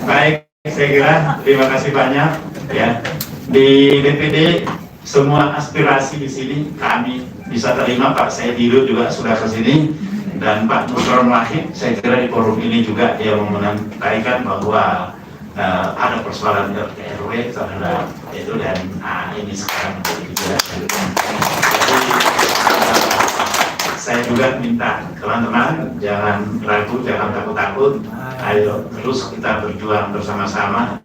Baik, saya kira terima kasih banyak ya. Di DPD semua aspirasi di sini kami bisa terima. Pak Saidilu juga sudah ke sini dan Pak Nusron Wahid. Saya kira di forum ini juga dia menyampaikan bahwa ada persoalan RT RW terhadap itu dan ini sekarang menjadi kejelasan. Jadi saya juga minta teman-teman jangan ragu, jangan takut-takut. Ayo terus kita berjuang bersama-sama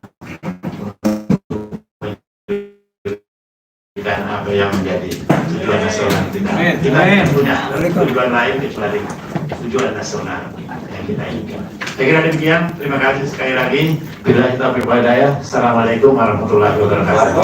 dan apa yang menjadi tujuan nasional kita. Kita punya tujuan lain kecuali tujuan nasional yang kita inginkan. Saya kira demikian. Terima kasih sekali lagi. Bila kita berwadaya. Assalamualaikum warahmatullahi wabarakatuh.